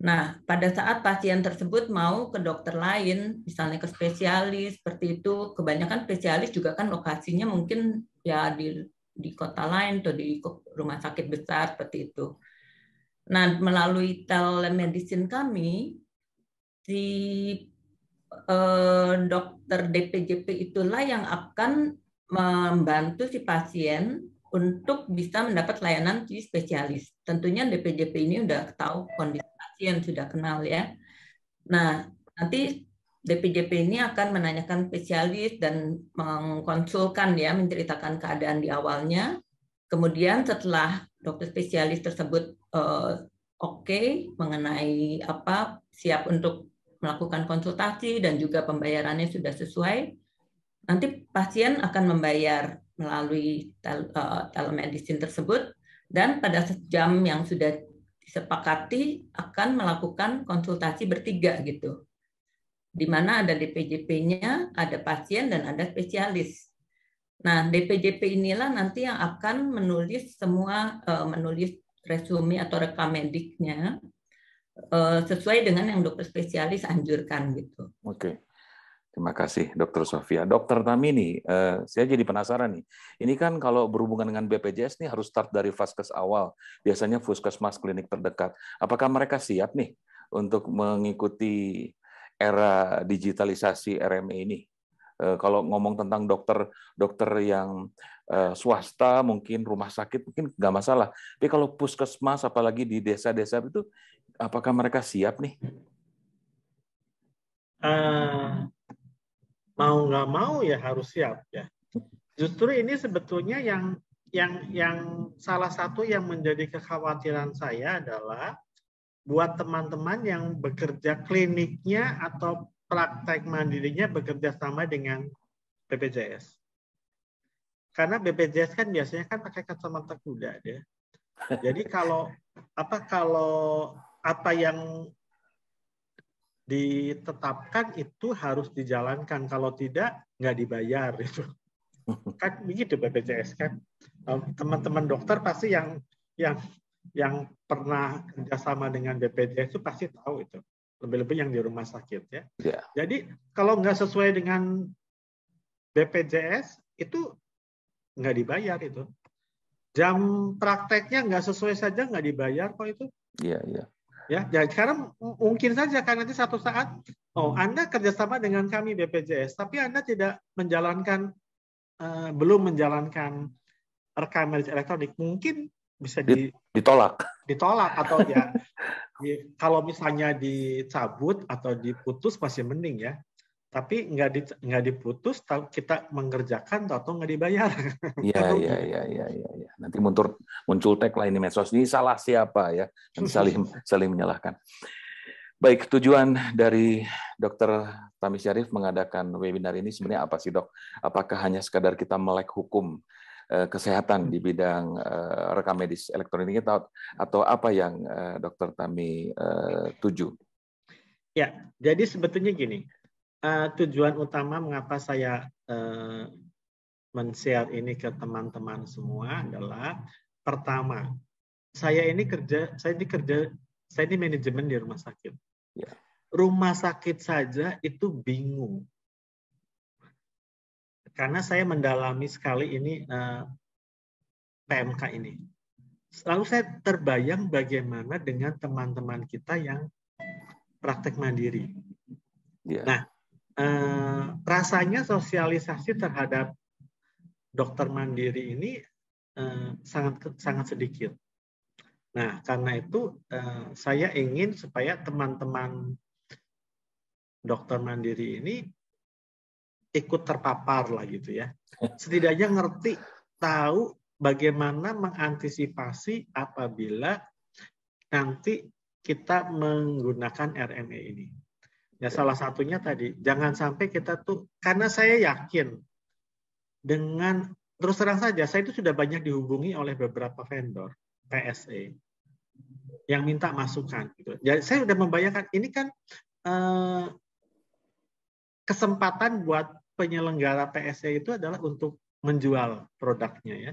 Nah, pada saat pasien tersebut mau ke dokter lain, misalnya ke spesialis seperti itu, kebanyakan spesialis juga kan lokasinya mungkin ya di kota lain atau di rumah sakit besar seperti itu. Nah, melalui telemedicine kami si dokter DPJP itulah yang akan membantu si pasien untuk bisa mendapat layanan di spesialis. Tentunya DPJP ini udah tahu kondisi pasien, sudah kenal ya. Nah, nanti DPJP ini akan menanyakan spesialis dan mengkonsulkan ya, menceritakan keadaan di awalnya. Kemudian setelah dokter spesialis tersebut oke mengenai siap untuk melakukan konsultasi dan juga pembayarannya sudah sesuai, nanti pasien akan membayar melalui telemedicine tersebut dan pada jam yang sudah disepakati akan melakukan konsultasi bertiga gitu. Di mana ada DPJP-nya, ada pasien dan ada spesialis. Nah, DPJP inilah nanti yang akan menulis menulis resume atau rekam mediknya sesuai dengan yang dokter spesialis anjurkan gitu. Oke. Terima kasih, Dr. Sofia. Dr. Tami nih, saya jadi penasaran nih. Ini kan kalau berhubungan dengan BPJS nih harus start dari vaskes awal. Biasanya puskesmas klinik terdekat. Apakah mereka siap nih untuk mengikuti era digitalisasi RME ini? Kalau ngomong tentang dokter yang swasta, mungkin rumah sakit, mungkin nggak masalah. Tapi kalau puskesmas, apalagi di desa-desa itu, apakah mereka siap nih? Mau nggak mau ya harus siap ya. Justru ini sebetulnya yang salah satu yang menjadi kekhawatiran saya adalah buat teman-teman yang bekerja kliniknya atau praktek mandirinya bekerja sama dengan BPJS. Karena BPJS kan biasanya kan pakai kacamata kuda deh. Jadi kalau apa yang ditetapkan itu harus dijalankan, kalau tidak nggak dibayar itu kan begitu BPJS kan. Teman-teman dokter pasti yang pernah kerjasama dengan BPJS itu pasti tahu itu, lebih-lebih yang di rumah sakit ya. Yeah. Jadi kalau nggak sesuai dengan BPJS itu nggak dibayar itu. Jam prakteknya nggak sesuai saja nggak dibayar kok itu. Iya, iya. Ya, jadi sekarang mungkin saja kan nanti satu saat, Anda kerjasama dengan kami BPJS, tapi Anda tidak menjalankan, belum menjalankan rekam medis elektronik, mungkin bisa ditolak atau ya, kalau misalnya dicabut atau diputus masih mending ya, tapi nggak diputus, kita mengerjakan atau nggak dibayar. Iya. Nanti muncul tagline di medsos, ini salah siapa ya? Nanti saling menyalahkan. Baik, tujuan dari Dr. Tami Syarif mengadakan webinar ini sebenarnya apa sih, Dok? Apakah hanya sekadar kita melek hukum kesehatan di bidang rekam medis elektronik atau apa yang Dr. Tami tuju? Ya, jadi sebetulnya gini. Tujuan utama mengapa saya men-share ini ke teman-teman semua adalah, pertama, saya ini manajemen di rumah sakit. Yeah. Rumah sakit saja itu bingung. Karena saya mendalami sekali ini PMK ini. Lalu saya terbayang bagaimana dengan teman-teman kita yang praktek mandiri. Yeah. Nah, rasanya sosialisasi terhadap dokter mandiri ini sangat sedikit. Nah, karena itu saya ingin supaya teman-teman dokter mandiri ini ikut terpapar lah gitu ya. Setidaknya ngerti, tahu bagaimana mengantisipasi apabila nanti kita menggunakan RME ini. Ya, salah satunya tadi, jangan sampai kita tuh, karena saya yakin dengan, terus terang saja, saya itu sudah banyak dihubungi oleh beberapa vendor PSE yang minta masukan. Gitu. Jadi saya sudah membayangkan, ini kan kesempatan buat penyelenggara PSE itu adalah untuk menjual produknya ya.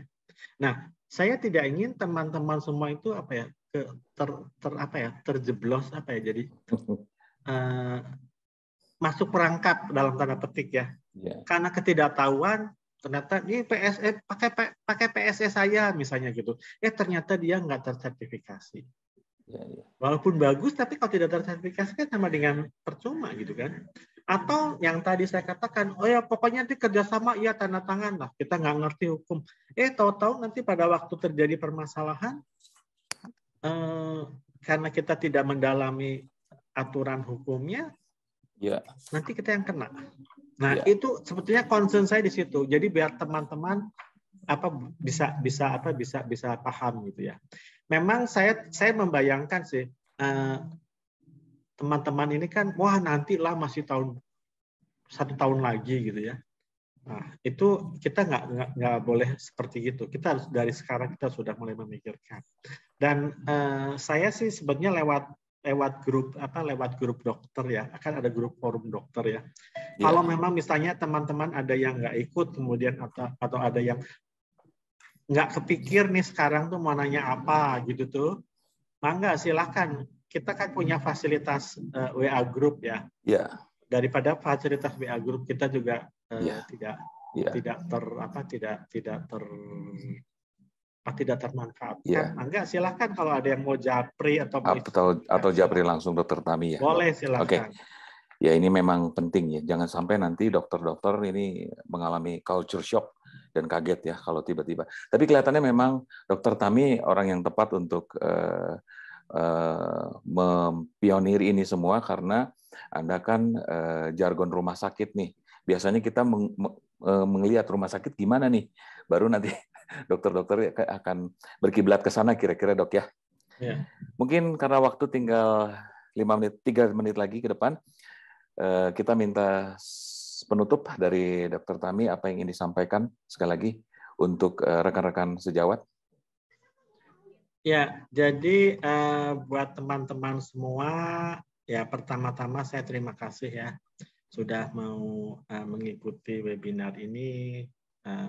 Nah, saya tidak ingin teman-teman semua itu terjeblos jadi masuk perangkap dalam tanda petik ya. Yeah. Karena ketidaktahuan, ternyata ini PSE pakai PSE saya misalnya gitu. Ternyata dia nggak tersertifikasi. Yeah. Walaupun bagus, tapi kalau tidak tersertifikasi kan sama dengan percuma gitu kan. Atau yang tadi saya katakan, pokoknya nanti kerjasama, ya tanda tangan lah. Kita nggak ngerti hukum. Tahu-tahu nanti pada waktu terjadi permasalahan, karena kita tidak mendalami aturan hukumnya, nanti kita yang kena. Nah, itu sebetulnya concern saya di situ. Jadi biar teman-teman bisa paham gitu ya. Memang saya membayangkan sih, teman-teman ini kan, nantilah masih 1 tahun lagi gitu ya. Nah, itu kita nggak boleh seperti itu. Kita harus dari sekarang kita sudah mulai memikirkan. Dan saya sih sebenarnya lewat grup dokter ya, akan ada grup forum dokter ya. Kalau memang misalnya teman-teman ada yang nggak ikut, kemudian atau ada yang nggak kepikir nih sekarang tuh mau nanya apa gitu tuh, mangga silakan. Kita kan punya fasilitas WA group ya. daripada fasilitas WA Group kita juga Iya. tidak termanfaatkan. Iya. Enggak, silakan kalau ada yang mau japri atau japri langsung Dokter Tami ya. Boleh, Dok. silakan. Oke. Ya ini memang penting ya. Jangan sampai nanti dokter-dokter ini mengalami culture shock dan kaget ya kalau tiba-tiba. Tapi kelihatannya memang Dokter Tami orang yang tepat untuk mempionir ini semua karena Anda kan jargon rumah sakit nih. Biasanya kita melihat rumah sakit gimana nih, baru nanti dokter-dokter akan berkiblat ke sana kira-kira Dok ya. Ya. Mungkin karena waktu tinggal 3 menit lagi ke depan, kita minta penutup dari Dokter Tami apa yang ingin disampaikan sekali lagi untuk rekan-rekan sejawat. Ya, jadi buat teman-teman semua, ya pertama-tama saya terima kasih ya sudah mau mengikuti webinar ini.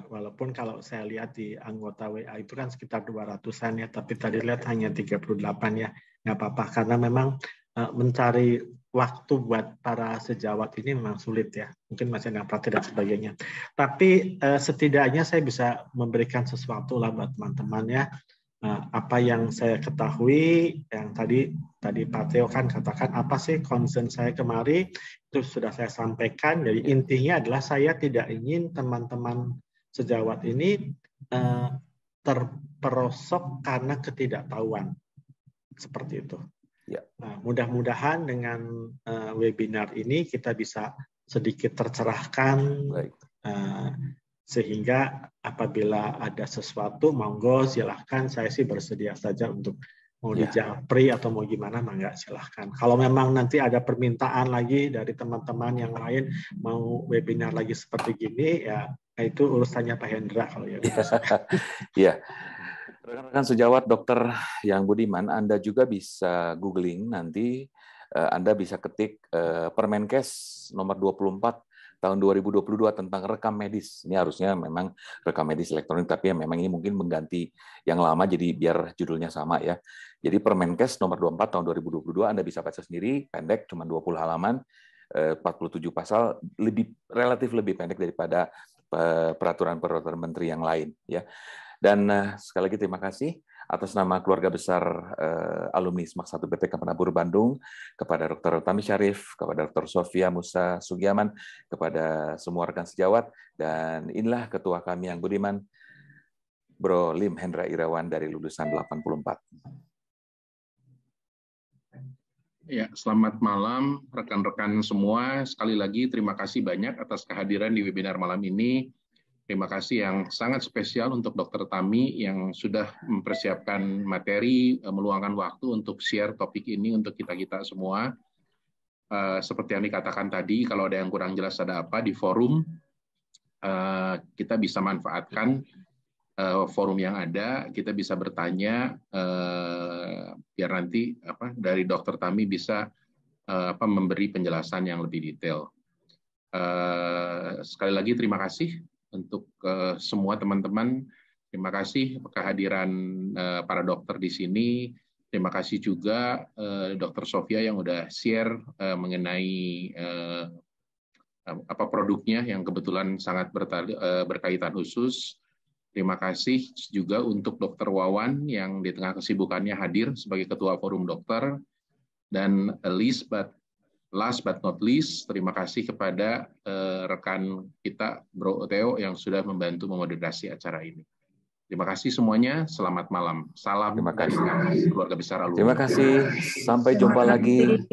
Walaupun kalau saya lihat di anggota WA itu kan sekitar 200-an ya, tapi tadi lihat hanya 38 ya, nggak apa-apa karena memang mencari waktu buat para sejawat ini memang sulit ya, mungkin masih ada praktik dan sebagainya. Tapi setidaknya saya bisa memberikan sesuatu lah buat teman-teman ya. Apa yang saya ketahui, yang tadi Pak Theo kan katakan apa sih concern saya kemarin, itu sudah saya sampaikan. Jadi intinya adalah saya tidak ingin teman-teman sejawat ini terperosok karena ketidaktahuan. Seperti itu. Ya. Nah, mudah-mudahan dengan webinar ini kita bisa sedikit tercerahkan. Baik. Sehingga apabila ada sesuatu, monggo silahkan, saya sih bersedia saja untuk mau dijapri atau mau gimana, mangga silahkan. Kalau memang nanti ada permintaan lagi dari teman-teman yang lain, mau webinar lagi seperti gini, ya itu urusannya Pak Hendra kalau ya. Iya. Rekan-rekan sejawat dokter yang budiman, Anda juga bisa googling nanti, Anda bisa ketik Permenkes nomor 24 tahun 2022 tentang rekam medis. Ini harusnya memang rekam medis elektronik, tapi ya memang ini mungkin mengganti yang lama, jadi biar judulnya sama ya. Jadi Permenkes nomor 24 tahun 2022, Anda bisa baca sendiri, pendek, cuma 20 halaman, 47 pasal, relatif lebih pendek daripada peraturan-peraturan menteri yang lain ya. Dan sekali lagi terima kasih atas nama keluarga besar alumni SMAK 1 BPK Penabur Bandung, kepada Dr. Tami Syarif, kepada Dr. Sofia Musa Sugiaman, kepada semua rekan sejawat, dan inilah ketua kami yang budiman, Bro Lim Hendra Irawan dari lulusan 84. Ya, selamat malam rekan-rekan semua. Sekali lagi terima kasih banyak atas kehadiran di webinar malam ini. Terima kasih yang sangat spesial untuk Dr. Tami yang sudah mempersiapkan materi, meluangkan waktu untuk share topik ini untuk kita-kita semua. Seperti yang dikatakan tadi, kalau ada yang kurang jelas ada apa di forum, kita bisa manfaatkan forum yang ada, kita bisa bertanya, biar nanti dari Dr. Tami bisa memberi penjelasan yang lebih detail. Sekali lagi terima kasih untuk semua teman-teman. Terima kasih kehadiran para dokter di sini. Terima kasih juga Dr. Sofia yang udah share mengenai produknya yang kebetulan sangat berkaitan khusus. Terima kasih juga untuk Dr. Wawan yang di tengah kesibukannya hadir sebagai Ketua Forum Dokter. Dan last but not least, terima kasih kepada rekan kita, Bro Theo, yang sudah membantu memoderasi acara ini. Terima kasih semuanya, selamat malam. Salam dari keluarga besar alumni. Terima kasih, sampai jumpa lagi.